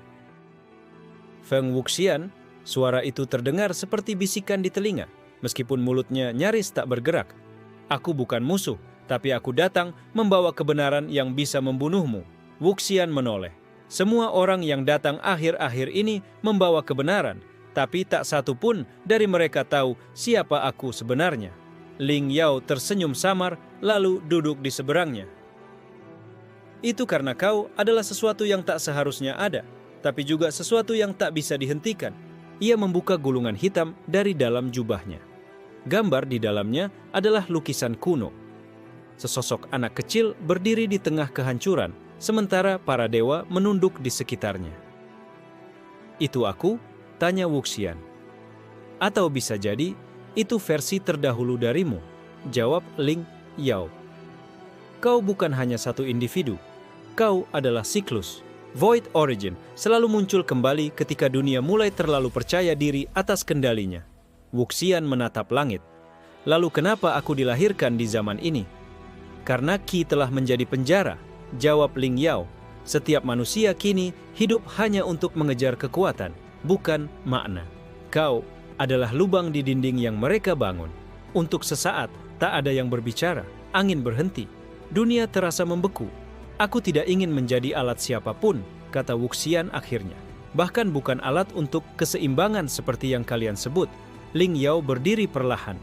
Feng Wuxian, suara itu terdengar seperti bisikan di telinga, meskipun mulutnya nyaris tak bergerak. Aku bukan musuh, tapi aku datang membawa kebenaran yang bisa membunuhmu. Wuxian menoleh. Semua orang yang datang akhir-akhir ini membawa kebenaran, tapi tak satu pun dari mereka tahu siapa aku sebenarnya. Ling Yao tersenyum samar, lalu duduk di seberangnya. Itu karena kau adalah sesuatu yang tak seharusnya ada, tapi juga sesuatu yang tak bisa dihentikan. Ia membuka gulungan hitam dari dalam jubahnya. Gambar di dalamnya adalah lukisan kuno. Sesosok anak kecil berdiri di tengah kehancuran, sementara para dewa menunduk di sekitarnya. Itu aku? Tanya Wuxian. Atau bisa jadi, itu versi terdahulu darimu, jawab Ling Yao. Kau bukan hanya satu individu, kau adalah siklus. Void Origin selalu muncul kembali ketika dunia mulai terlalu percaya diri atas kendalinya. Wuxian menatap langit. Lalu kenapa aku dilahirkan di zaman ini? Karena Qi telah menjadi penjara, jawab Ling Yao. Setiap manusia kini hidup hanya untuk mengejar kekuatan, bukan makna. Kau adalah lubang di dinding yang mereka bangun. Untuk sesaat, tak ada yang berbicara. Angin berhenti. Dunia terasa membeku. Aku tidak ingin menjadi alat siapapun, kata Wuxian akhirnya. Bahkan bukan alat untuk keseimbangan seperti yang kalian sebut. Ling Yao berdiri perlahan.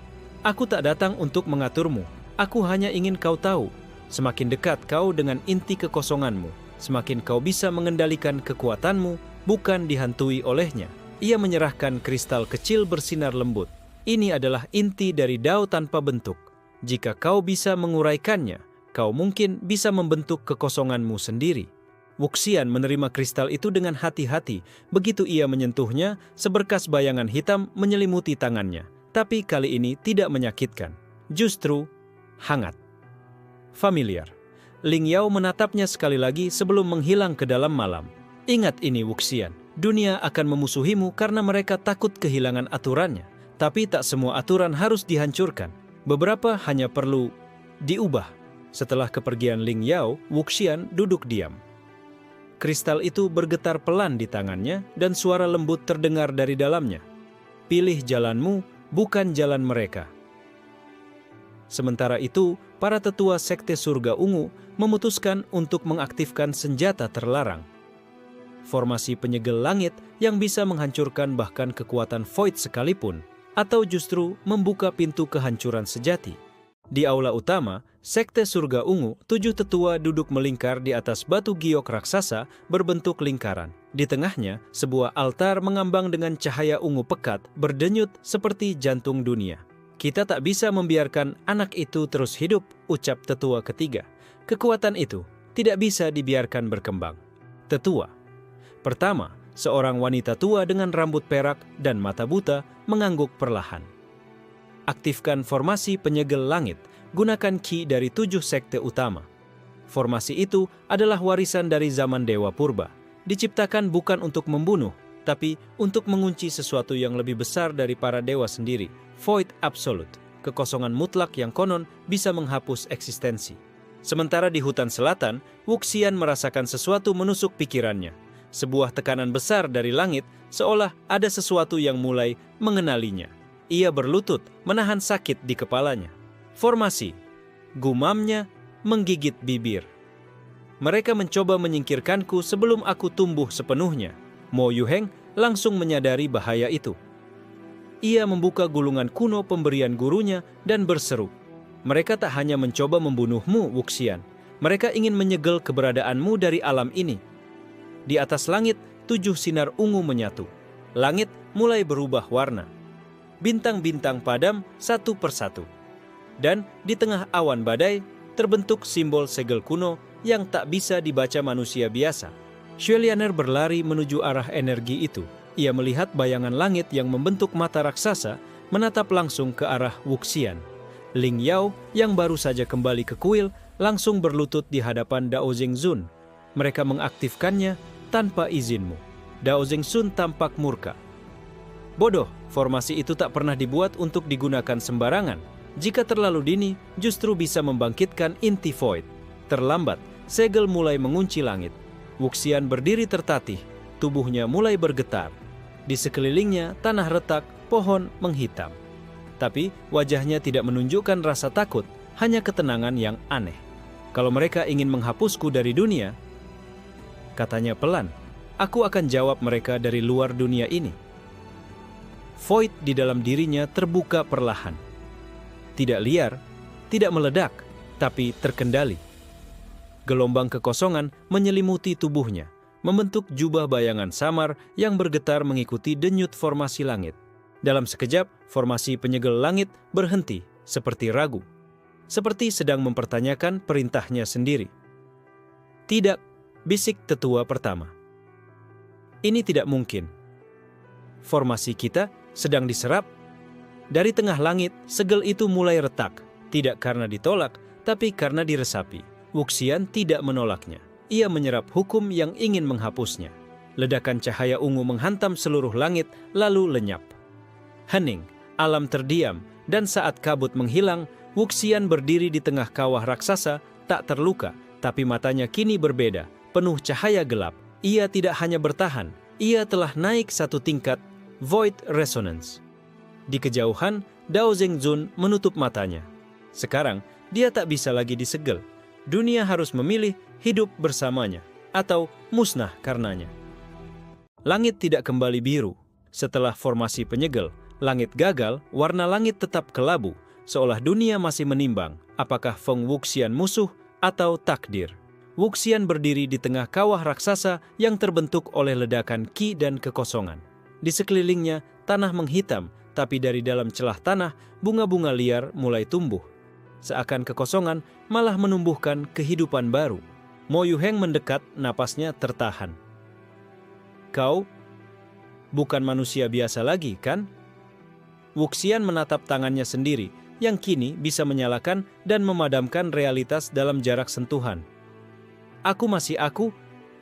Aku tak datang untuk mengaturmu. Aku hanya ingin kau tahu. Semakin dekat kau dengan inti kekosonganmu, semakin kau bisa mengendalikan kekuatanmu, bukan dihantui olehnya. Ia menyerahkan kristal kecil bersinar lembut. Ini adalah inti dari Dao tanpa bentuk. Jika kau bisa menguraikannya, kau mungkin bisa membentuk kekosonganmu sendiri. Wuxian menerima kristal itu dengan hati-hati. Begitu ia menyentuhnya, seberkas bayangan hitam menyelimuti tangannya. Tapi kali ini tidak menyakitkan. Justru hangat. Familiar. Ling Yao menatapnya sekali lagi sebelum menghilang ke dalam malam. Ingat ini Wuxian, dunia akan memusuhimu karena mereka takut kehilangan aturannya. Tapi tak semua aturan harus dihancurkan. Beberapa hanya perlu diubah. Setelah kepergian Ling Yao, Wuxian duduk diam. Kristal itu bergetar pelan di tangannya dan suara lembut terdengar dari dalamnya. Pilih jalanmu, bukan jalan mereka. Sementara itu, para tetua sekte surga ungu memutuskan untuk mengaktifkan senjata terlarang. Formasi penyegel langit yang bisa menghancurkan bahkan kekuatan void sekalipun, atau justru membuka pintu kehancuran sejati. Di aula utama, sekte surga ungu, 7 tetua duduk melingkar di atas batu giok raksasa berbentuk lingkaran. Di tengahnya, sebuah altar mengambang dengan cahaya ungu pekat berdenyut seperti jantung dunia. Kita tak bisa membiarkan anak itu terus hidup, ucap tetua ketiga. Kekuatan itu tidak bisa dibiarkan berkembang. Tetua pertama, seorang wanita tua dengan rambut perak dan mata buta mengangguk perlahan. Aktifkan formasi penyegel langit, gunakan Qi dari 7 sekte utama. Formasi itu adalah warisan dari zaman Dewa Purba. Diciptakan bukan untuk membunuh, tapi untuk mengunci sesuatu yang lebih besar dari para dewa sendiri. Void Absolute, kekosongan mutlak yang konon bisa menghapus eksistensi. Sementara di hutan selatan, Wuxian merasakan sesuatu menusuk pikirannya. Sebuah tekanan besar dari langit, seolah ada sesuatu yang mulai mengenalinya. Ia berlutut, menahan sakit di kepalanya. Formasi, gumamnya menggigit bibir. Mereka mencoba menyingkirkanku sebelum aku tumbuh sepenuhnya. Mo Yuheng langsung menyadari bahaya itu. Ia membuka gulungan kuno pemberian gurunya dan berseru, "Mereka tak hanya mencoba membunuhmu, Wuxian. Mereka ingin menyegel keberadaanmu dari alam ini." Di atas langit, 7 sinar ungu menyatu. Langit mulai berubah warna. Bintang-bintang padam satu persatu. Dan di tengah awan badai, terbentuk simbol segel kuno yang tak bisa dibaca manusia biasa. Xuelianer berlari menuju arah energi itu. Ia melihat bayangan langit yang membentuk mata raksasa menatap langsung ke arah Wuxian. Ling Yao yang baru saja kembali ke kuil langsung berlutut di hadapan Dao Zhengzun. Mereka mengaktifkannya tanpa izinmu. Dao Zhengzun tampak murka. Bodoh, formasi itu tak pernah dibuat untuk digunakan sembarangan. Jika terlalu dini, justru bisa membangkitkan inti void. Terlambat, segel mulai mengunci langit. Wuxian berdiri tertatih, tubuhnya mulai bergetar. Di sekelilingnya, tanah retak, pohon menghitam. Tapi wajahnya tidak menunjukkan rasa takut, hanya ketenangan yang aneh. Kalau mereka ingin menghapusku dari dunia, katanya pelan, aku akan jawab mereka dari luar dunia ini. Void di dalam dirinya terbuka perlahan. Tidak liar, tidak meledak, tapi terkendali. Gelombang kekosongan menyelimuti tubuhnya, membentuk jubah bayangan samar yang bergetar mengikuti denyut formasi langit. Dalam sekejap, formasi penyegel langit berhenti, seperti ragu. Seperti sedang mempertanyakan perintahnya sendiri. Tidak, bisik tetua pertama. Ini tidak mungkin. Formasi kita sedang diserap. Dari tengah langit, segel itu mulai retak. Tidak karena ditolak, tapi karena diresapi. Wuxian tidak menolaknya. Ia menyerap hukum yang ingin menghapusnya. Ledakan cahaya ungu menghantam seluruh langit, lalu lenyap. Hening, alam terdiam, dan saat kabut menghilang, Wuxian berdiri di tengah kawah raksasa, tak terluka, tapi matanya kini berbeda, penuh cahaya gelap. Ia tidak hanya bertahan, ia telah naik satu tingkat, Void Resonance. Di kejauhan, Dao Zhengzun menutup matanya. Sekarang, dia tak bisa lagi disegel. Dunia harus memilih hidup bersamanya, atau musnah karenanya. Langit tidak kembali biru. Setelah formasi penyegel, langit gagal, warna langit tetap kelabu, seolah dunia masih menimbang apakah Feng Wuxian musuh atau takdir. Wuxian berdiri di tengah kawah raksasa yang terbentuk oleh ledakan ki dan kekosongan. Di sekelilingnya, tanah menghitam, tapi dari dalam celah tanah, bunga-bunga liar mulai tumbuh. Seakan kekosongan malah menumbuhkan kehidupan baru. Mo Yuheng mendekat, napasnya tertahan. Kau bukan manusia biasa lagi, kan? Wuxian menatap tangannya sendiri, yang kini bisa menyalakan dan memadamkan realitas dalam jarak sentuhan. Aku masih aku,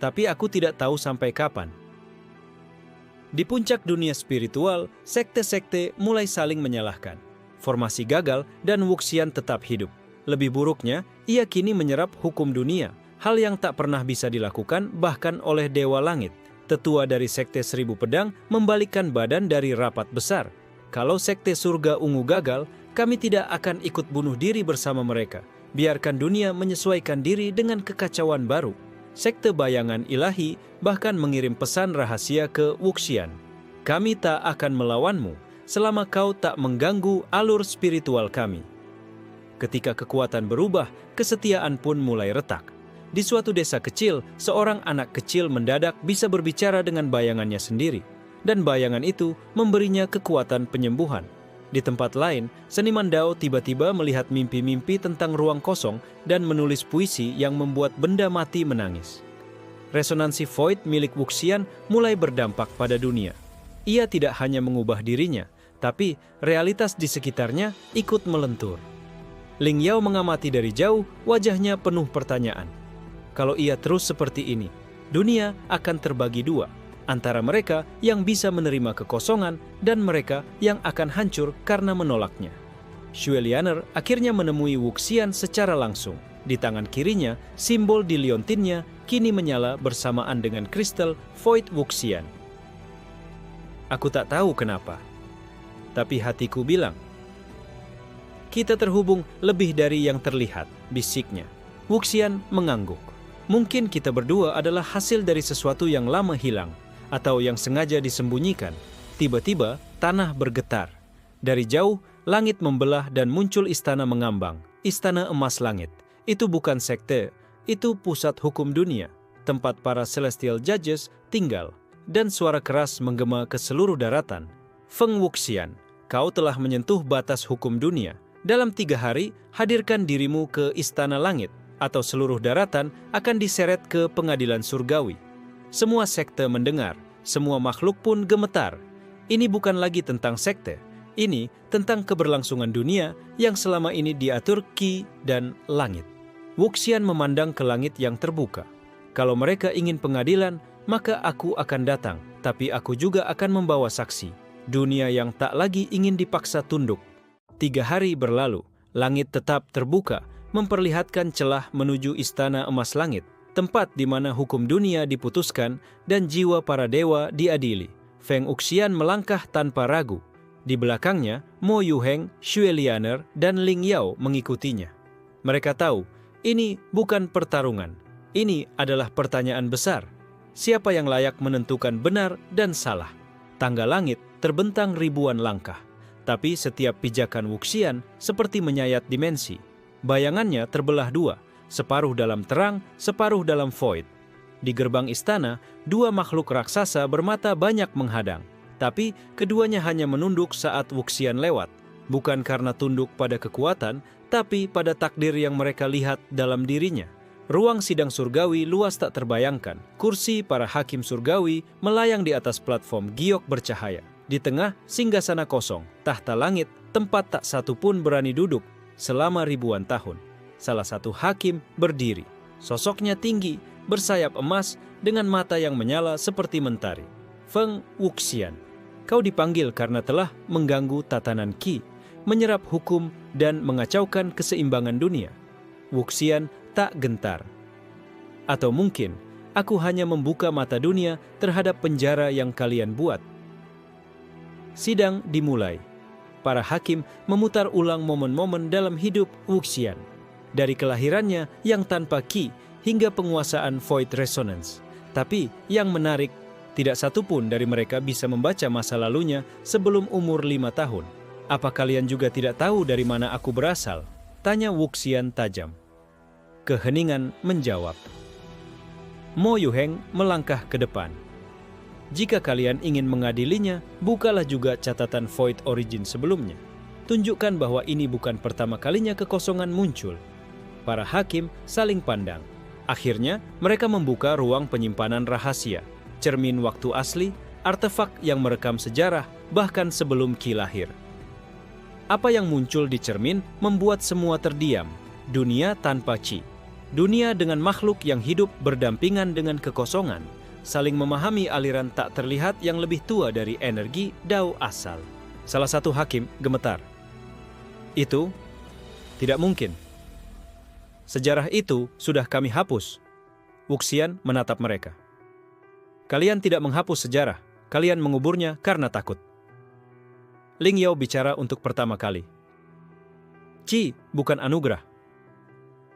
tapi aku tidak tahu sampai kapan. Di puncak dunia spiritual, sekte-sekte mulai saling menyalahkan. Formasi gagal dan Wuxian tetap hidup. Lebih buruknya, ia kini menyerap hukum dunia, hal yang tak pernah bisa dilakukan bahkan oleh Dewa Langit. Tetua dari Sekte Seribu Pedang membalikkan badan dari rapat besar. Kalau Sekte Surga Ungu gagal, kami tidak akan ikut bunuh diri bersama mereka. Biarkan dunia menyesuaikan diri dengan kekacauan baru. Sekte Bayangan Ilahi bahkan mengirim pesan rahasia ke Wuxian. Kami tak akan melawanmu selama kau tak mengganggu alur spiritual kami. Ketika kekuatan berubah, kesetiaan pun mulai retak. Di suatu desa kecil, seorang anak kecil mendadak bisa berbicara dengan bayangannya sendiri. Dan bayangan itu memberinya kekuatan penyembuhan. Di tempat lain, seniman Dao tiba-tiba melihat mimpi-mimpi tentang ruang kosong dan menulis puisi yang membuat benda mati menangis. Resonansi void milik Wuxian mulai berdampak pada dunia. Ia tidak hanya mengubah dirinya, tapi realitas di sekitarnya ikut melentur. Ling Yao mengamati dari jauh, wajahnya penuh pertanyaan. Kalau ia terus seperti ini, dunia akan terbagi dua, antara mereka yang bisa menerima kekosongan dan mereka yang akan hancur karena menolaknya. Xuelianer akhirnya menemui Wuxian secara langsung. Di tangan kirinya, simbol di liontinnya kini menyala bersamaan dengan kristal Void Wuxian. Aku tak tahu kenapa, tapi hatiku bilang, kita terhubung lebih dari yang terlihat, bisiknya. Wuxian mengangguk. Mungkin kita berdua adalah hasil dari sesuatu yang lama hilang, atau yang sengaja disembunyikan. Tiba-tiba, tanah bergetar. Dari jauh, langit membelah dan muncul istana mengambang. Istana emas langit. Itu bukan sekte, itu pusat hukum dunia, tempat para celestial judges tinggal, dan suara keras menggema ke seluruh daratan. Feng Wuxian, kau telah menyentuh batas hukum dunia. Dalam 3 hari, hadirkan dirimu ke istana langit, atau seluruh daratan akan diseret ke pengadilan surgawi. Semua sekte mendengar, semua makhluk pun gemetar. Ini bukan lagi tentang sekte. Ini tentang keberlangsungan dunia yang selama ini diatur Qi dan langit. Wuxian memandang ke langit yang terbuka. Kalau mereka ingin pengadilan, maka aku akan datang, tapi aku juga akan membawa saksi. Dunia yang tak lagi ingin dipaksa tunduk. 3 hari berlalu, langit tetap terbuka, memperlihatkan celah menuju istana emas langit, tempat di mana hukum dunia diputuskan dan jiwa para dewa diadili. Feng Wuxian melangkah tanpa ragu. Di belakangnya, Mo Yuheng, Xuelianer, dan Ling Yao mengikutinya. Mereka tahu, ini bukan pertarungan. Ini adalah pertanyaan besar. Siapa yang layak menentukan benar dan salah? Tangga langit terbentang ribuan langkah. Tapi setiap pijakan Wuxian seperti menyayat dimensi. Bayangannya terbelah 2, separuh dalam terang, separuh dalam void. Di gerbang istana, 2 makhluk raksasa bermata banyak menghadang. Tapi keduanya hanya menunduk saat Wuxian lewat. Bukan karena tunduk pada kekuatan, tapi pada takdir yang mereka lihat dalam dirinya. Ruang sidang surgawi luas tak terbayangkan. Kursi para hakim surgawi melayang di atas platform giok bercahaya. Di tengah, singgasana kosong, tahta langit, tempat tak satu pun berani duduk selama ribuan tahun. Salah satu hakim berdiri. Sosoknya tinggi, bersayap emas, dengan mata yang menyala seperti mentari. Feng Wuxian, kau dipanggil karena telah mengganggu tatanan Qi, menyerap hukum dan mengacaukan keseimbangan dunia. Wuxian tak gentar. Atau mungkin, aku hanya membuka mata dunia terhadap penjara yang kalian buat. Sidang dimulai. Para hakim memutar ulang momen-momen dalam hidup Wuxian. Dari kelahirannya yang tanpa Qi hingga penguasaan Void Resonance. Tapi yang menarik, tidak satu pun dari mereka bisa membaca masa lalunya sebelum umur 5 tahun. Apa kalian juga tidak tahu dari mana aku berasal? Tanya Wuxian tajam. Keheningan menjawab. Mo Yuheng melangkah ke depan. Jika kalian ingin mengadilinya, bukalah juga catatan Void Origin sebelumnya. Tunjukkan bahwa ini bukan pertama kalinya kekosongan muncul. Para hakim saling pandang. Akhirnya, mereka membuka ruang penyimpanan rahasia, cermin waktu asli, artefak yang merekam sejarah bahkan sebelum Qi lahir. Apa yang muncul di cermin membuat semua terdiam. Dunia tanpa Qi. Dunia dengan makhluk yang hidup berdampingan dengan kekosongan, saling memahami aliran tak terlihat yang lebih tua dari energi Dao asal. Salah satu hakim gemetar. Itu tidak mungkin. Sejarah itu sudah kami hapus. Wuxian menatap mereka. Kalian tidak menghapus sejarah, kalian menguburnya karena takut. Ling Yao bicara untuk pertama kali. Qi bukan anugerah.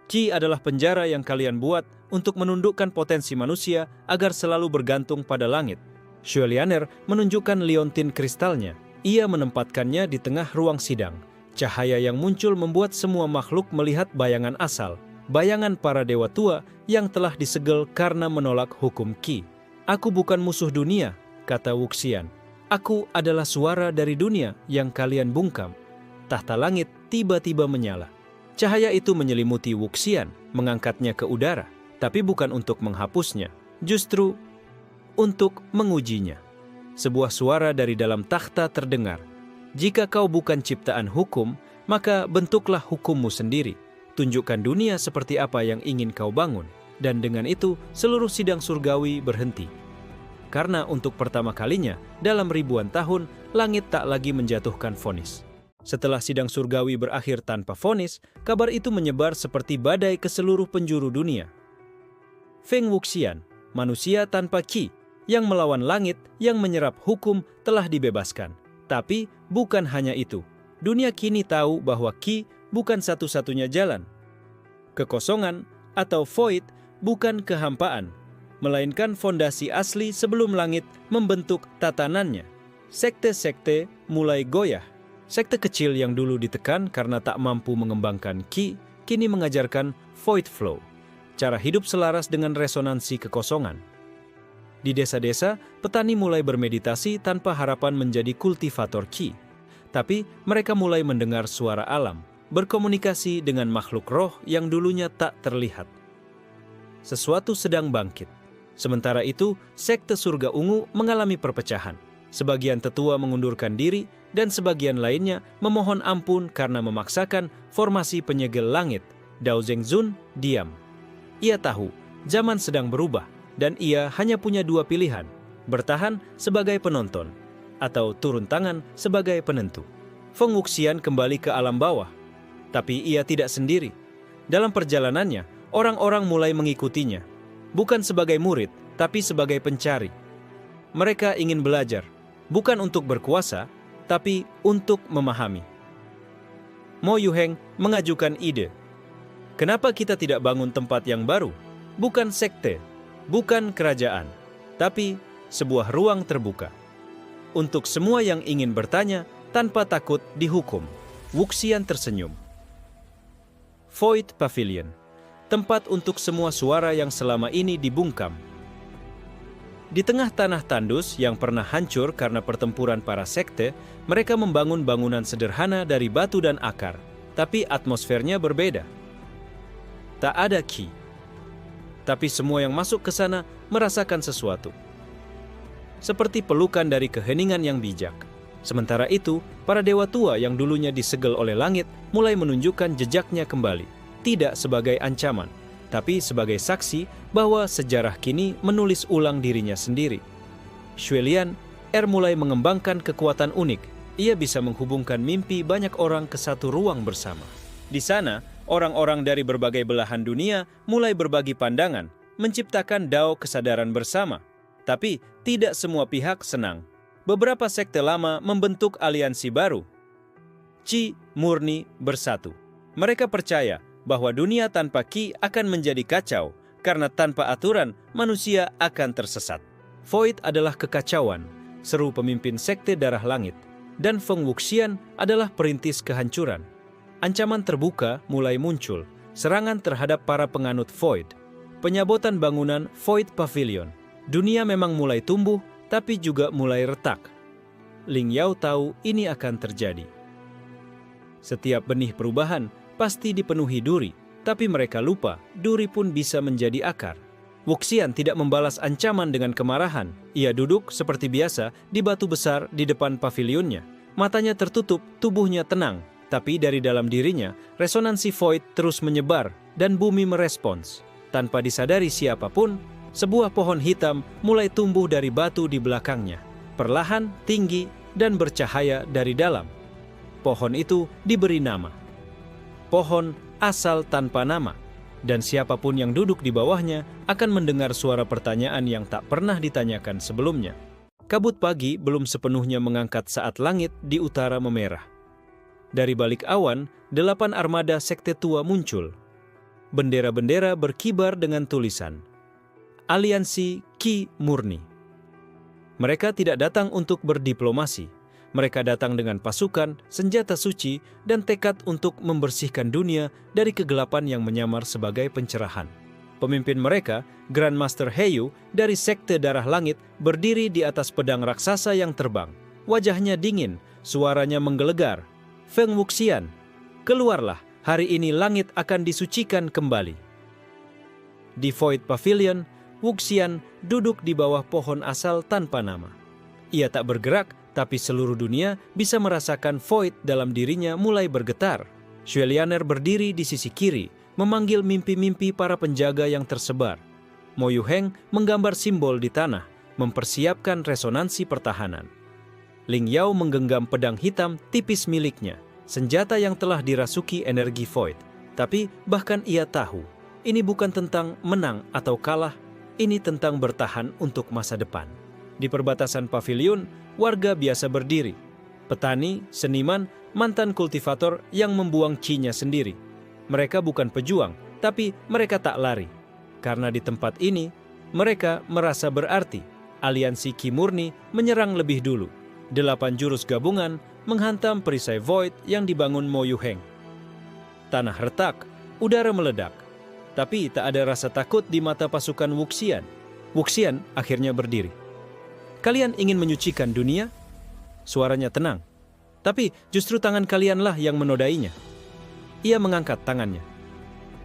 Qi adalah penjara yang kalian buat untuk menundukkan potensi manusia agar selalu bergantung pada langit. Xuelianer menunjukkan liontin kristalnya. Ia menempatkannya di tengah ruang sidang. Cahaya yang muncul membuat semua makhluk melihat bayangan asal. Bayangan para dewa tua yang telah disegel karena menolak hukum Qi. Aku bukan musuh dunia, kata Wuxian. Aku adalah suara dari dunia yang kalian bungkam. Tahta langit tiba-tiba menyala. Cahaya itu menyelimuti Wuxian, mengangkatnya ke udara, tapi bukan untuk menghapusnya, justru untuk mengujinya. Sebuah suara dari dalam takhta terdengar. Jika kau bukan ciptaan hukum, maka bentuklah hukummu sendiri. Tunjukkan dunia seperti apa yang ingin kau bangun. Dan dengan itu, seluruh sidang surgawi berhenti. Karena untuk pertama kalinya, dalam ribuan tahun, langit tak lagi menjatuhkan vonis. Setelah sidang surgawi berakhir tanpa vonis, kabar itu menyebar seperti badai ke seluruh penjuru dunia. Feng Wuxian, manusia tanpa qi, yang melawan langit, yang menyerap hukum, telah dibebaskan. Tapi bukan hanya itu. Dunia kini tahu bahwa qi bukan satu-satunya jalan. Kekosongan atau void bukan kehampaan, melainkan fondasi asli sebelum langit membentuk tatanannya. Sekte-sekte mulai goyah. Sekte kecil yang dulu ditekan karena tak mampu mengembangkan qi, kini mengajarkan void flow, cara hidup selaras dengan resonansi kekosongan. Di desa-desa, petani mulai bermeditasi tanpa harapan menjadi kultivator qi. Tapi mereka mulai mendengar suara alam, berkomunikasi dengan makhluk roh yang dulunya tak terlihat. Sesuatu sedang bangkit. Sementara itu, sekte surga ungu mengalami perpecahan. Sebagian tetua mengundurkan diri dan sebagian lainnya memohon ampun karena memaksakan formasi penyegel langit. Dao Zhengzun diam. Ia tahu zaman sedang berubah dan ia hanya punya dua pilihan, bertahan sebagai penonton atau turun tangan sebagai penentu. Feng Wuxian kembali ke alam bawah, tapi ia tidak sendiri. Dalam perjalanannya, orang-orang mulai mengikutinya, bukan sebagai murid, tapi sebagai pencari. Mereka ingin belajar, bukan untuk berkuasa, tapi untuk memahami. Mo Yuheng mengajukan ide. Kenapa kita tidak bangun tempat yang baru? Bukan sekte, bukan kerajaan, tapi sebuah ruang terbuka. Untuk semua yang ingin bertanya tanpa takut dihukum. Wuxian tersenyum. Void Pavilion, tempat untuk semua suara yang selama ini dibungkam. Di tengah tanah tandus yang pernah hancur karena pertempuran para sekte, mereka membangun bangunan sederhana dari batu dan akar, tapi atmosfernya berbeda. Tak ada qi, tapi semua yang masuk ke sana merasakan sesuatu. Seperti pelukan dari keheningan yang bijak. Sementara itu, para dewa tua yang dulunya disegel oleh langit mulai menunjukkan jejaknya kembali, tidak sebagai ancaman, tapi sebagai saksi bahwa sejarah kini menulis ulang dirinya sendiri. Xuelian mulai mengembangkan kekuatan unik. Ia bisa menghubungkan mimpi banyak orang ke satu ruang bersama. Di sana, orang-orang dari berbagai belahan dunia mulai berbagi pandangan, menciptakan dao kesadaran bersama. Tapi tidak semua pihak senang. Beberapa sekte lama membentuk aliansi baru. Qi murni bersatu. Mereka percaya bahwa dunia tanpa qi akan menjadi kacau, karena tanpa aturan manusia akan tersesat. Void adalah kekacauan, seru pemimpin sekte darah langit, dan Feng Wuxian adalah perintis kehancuran. Ancaman terbuka mulai muncul, serangan terhadap para penganut Void, penyabotan bangunan Void Pavilion. Dunia memang mulai tumbuh, tapi juga mulai retak. Ling Yao tahu ini akan terjadi. Setiap benih perubahan pasti dipenuhi duri, tapi mereka lupa duri pun bisa menjadi akar. Wuxian tidak membalas ancaman dengan kemarahan. Ia duduk seperti biasa di batu besar di depan pavilionnya. Matanya tertutup, tubuhnya tenang, tapi dari dalam dirinya resonansi void terus menyebar dan bumi merespons. Tanpa disadari siapapun, sebuah pohon hitam mulai tumbuh dari batu di belakangnya, perlahan, tinggi, dan bercahaya dari dalam. Pohon itu diberi nama. Pohon asal tanpa nama, dan siapapun yang duduk di bawahnya akan mendengar suara pertanyaan yang tak pernah ditanyakan sebelumnya. Kabut pagi belum sepenuhnya mengangkat saat langit di utara memerah. Dari balik awan, 8 armada sekte tua muncul. Bendera-bendera berkibar dengan tulisan Aliansi Qi Murni. Mereka tidak datang untuk berdiplomasi. Mereka datang dengan pasukan, senjata suci, dan tekad untuk membersihkan dunia dari kegelapan yang menyamar sebagai pencerahan. Pemimpin mereka, Grandmaster Heyu dari Sekte Darah Langit, berdiri di atas pedang raksasa yang terbang. Wajahnya dingin, suaranya menggelegar. Feng Wuxian, keluarlah, hari ini langit akan disucikan kembali. Di Void Pavilion, Wuxian duduk di bawah pohon asal tanpa nama. Ia tak bergerak, tapi seluruh dunia bisa merasakan void dalam dirinya mulai bergetar. Xuelianer berdiri di sisi kiri, memanggil mimpi-mimpi para penjaga yang tersebar. Mo Yuheng menggambar simbol di tanah, mempersiapkan resonansi pertahanan. Ling Yao menggenggam pedang hitam tipis miliknya. senjata yang telah dirasuki energi Void. Tapi bahkan ia tahu, ini bukan tentang menang atau kalah, ini tentang bertahan untuk masa depan. Di perbatasan pavilion, warga biasa berdiri. Petani, seniman, mantan kultivator yang membuang Qi-nya sendiri. Mereka bukan pejuang, tapi mereka tak lari. Karena di tempat ini, mereka merasa berarti. Aliansi Qi murni menyerang lebih dulu. 8 jurus gabungan menghantam perisai Void yang dibangun Mo Yuheng. Tanah retak, udara meledak. Tapi tak ada rasa takut di mata pasukan Wuxian. Wuxian akhirnya berdiri. Kalian ingin menyucikan dunia? Suaranya tenang. Tapi justru tangan kalianlah yang menodainya. Ia mengangkat tangannya.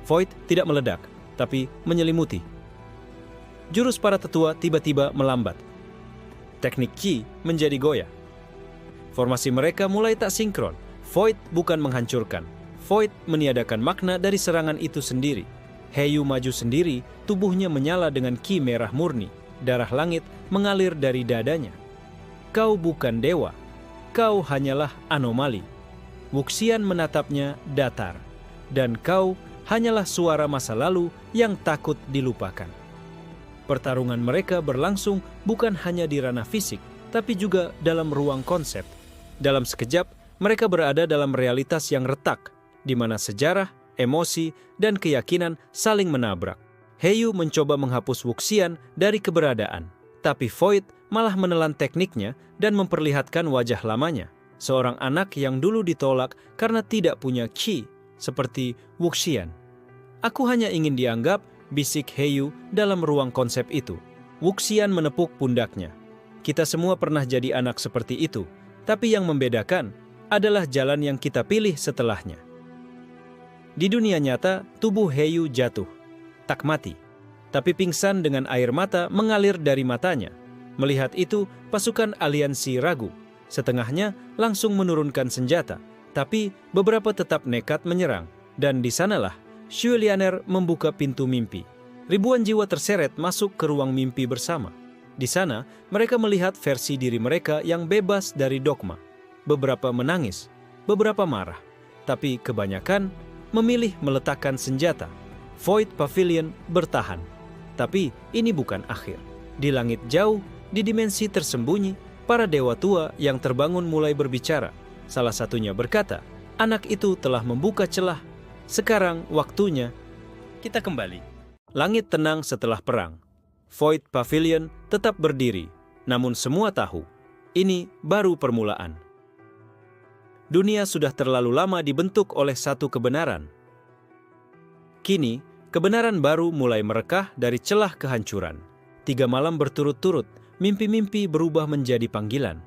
Void tidak meledak, tapi menyelimuti. Jurus para tetua tiba-tiba melambat. Teknik Qi menjadi goyah. Formasi mereka mulai tak sinkron. Void bukan menghancurkan. Void meniadakan makna dari serangan itu sendiri. Heyu maju sendiri, tubuhnya menyala dengan Qi merah murni. Darah langit mengalir dari dadanya. Kau bukan dewa. Kau hanyalah anomali. Wuxian menatapnya datar. Dan kau hanyalah suara masa lalu yang takut dilupakan. Pertarungan mereka berlangsung bukan hanya di ranah fisik, tapi juga dalam ruang konsep. Dalam sekejap, mereka berada dalam realitas yang retak, di mana sejarah, emosi, dan keyakinan saling menabrak. Heyu mencoba menghapus Wuxian dari keberadaan, tapi Void malah menelan tekniknya dan memperlihatkan wajah lamanya. Seorang anak yang dulu ditolak karena tidak punya Qi, seperti Wuxian. Aku hanya ingin dianggap, bisik Heyu dalam ruang konsep itu. Wuxian menepuk pundaknya. Kita semua pernah jadi anak seperti itu, tapi yang membedakan adalah jalan yang kita pilih setelahnya. Di dunia nyata, tubuh Heyu jatuh. Tak mati, tapi pingsan dengan air mata mengalir dari matanya. Melihat itu, pasukan aliansi ragu. Setengahnya langsung menurunkan senjata, tapi beberapa tetap nekat menyerang. Dan di sanalah Xue Lianer membuka pintu mimpi. Ribuan jiwa terseret masuk ke ruang mimpi bersama. Di sana, mereka melihat versi diri mereka yang bebas dari dogma. Beberapa menangis, beberapa marah, tapi kebanyakan memilih meletakkan senjata. Void Pavilion bertahan. Tapi ini bukan akhir. Di langit jauh, di dimensi tersembunyi, para dewa tua yang terbangun mulai berbicara. Salah satunya berkata, anak itu telah membuka celah. Sekarang waktunya kita kembali. Langit tenang setelah perang. Void Pavilion tetap berdiri, namun semua tahu, ini baru permulaan. Dunia sudah terlalu lama dibentuk oleh satu kebenaran. Kini, kebenaran baru mulai merekah dari celah kehancuran. 3 malam berturut-turut, mimpi-mimpi berubah menjadi panggilan.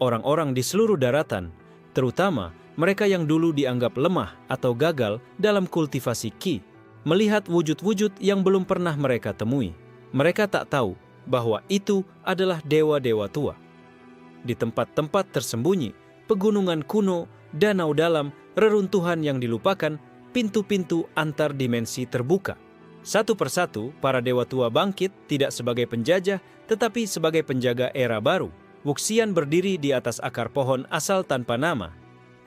Orang-orang di seluruh daratan, terutama mereka yang dulu dianggap lemah atau gagal dalam kultivasi Qi, melihat wujud-wujud yang belum pernah mereka temui. Mereka tak tahu bahwa itu adalah dewa-dewa tua. Di tempat-tempat tersembunyi, pegunungan kuno, danau dalam, reruntuhan yang dilupakan, pintu-pintu antar dimensi terbuka. Satu persatu, para dewa tua bangkit tidak sebagai penjajah, tetapi sebagai penjaga era baru. Wuxian berdiri di atas akar pohon asal tanpa nama.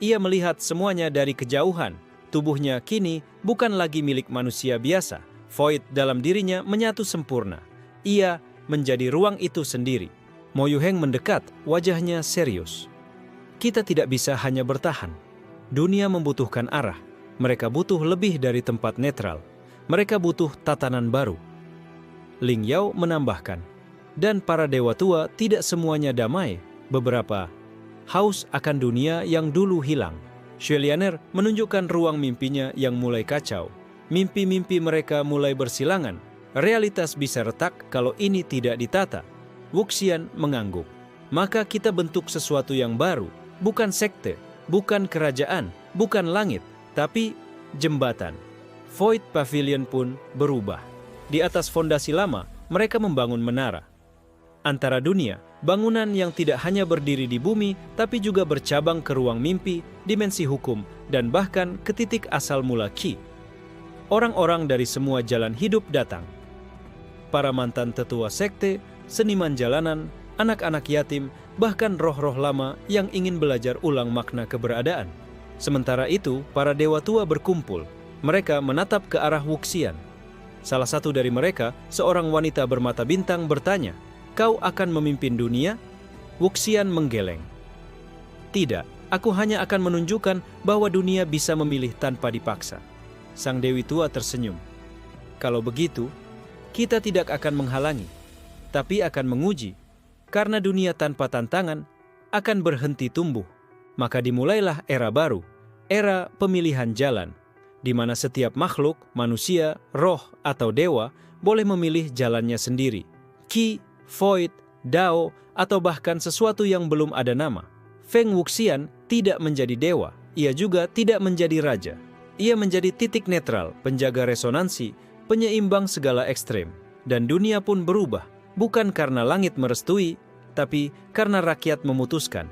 Ia melihat semuanya dari kejauhan. Tubuhnya kini bukan lagi milik manusia biasa. Void dalam dirinya menyatu sempurna. Ia menjadi ruang itu sendiri. Mo Yuheng mendekat, wajahnya serius. Kita tidak bisa hanya bertahan. Dunia membutuhkan arah. Mereka butuh lebih dari tempat netral. Mereka butuh tatanan baru. Ling Yao menambahkan, dan para dewa tua tidak semuanya damai. Beberapa haus akan dunia yang dulu hilang. Xue Lianer menunjukkan ruang mimpinya yang mulai kacau. Mimpi-mimpi mereka mulai bersilangan. Realitas bisa retak kalau ini tidak ditata. Wuxian mengangguk. Maka kita bentuk sesuatu yang baru. Bukan sekte, bukan kerajaan, bukan langit, tapi jembatan. Void Pavilion pun berubah. Di atas fondasi lama, mereka membangun menara. Antara dunia, bangunan yang tidak hanya berdiri di bumi, tapi juga bercabang ke ruang mimpi, dimensi hukum, dan bahkan ke titik asal mula Qi. Orang-orang dari semua jalan hidup datang. Para mantan tetua sekte, seniman jalanan, anak-anak yatim, bahkan roh-roh lama yang ingin belajar ulang makna keberadaan. Sementara itu, para dewa tua berkumpul. Mereka menatap ke arah Wuxian. Salah satu dari mereka, seorang wanita bermata bintang, bertanya, "Kau akan memimpin dunia?" Wuxian menggeleng. "Tidak, aku hanya akan menunjukkan bahwa dunia bisa memilih tanpa dipaksa." Sang dewi tua tersenyum. "Kalau begitu, kita tidak akan menghalangi, tapi akan menguji. Karena dunia tanpa tantangan akan berhenti tumbuh. Maka dimulailah era baru, era pemilihan jalan, di mana setiap makhluk, manusia, roh, atau dewa boleh memilih jalannya sendiri. Qi, Void, Dao, atau bahkan sesuatu yang belum ada nama. Feng Wuxian tidak menjadi dewa, ia juga tidak menjadi raja. Ia menjadi titik netral, penjaga resonansi, penyeimbang segala ekstrem. Dan dunia pun berubah, bukan karena langit merestui, tapi karena rakyat memutuskan.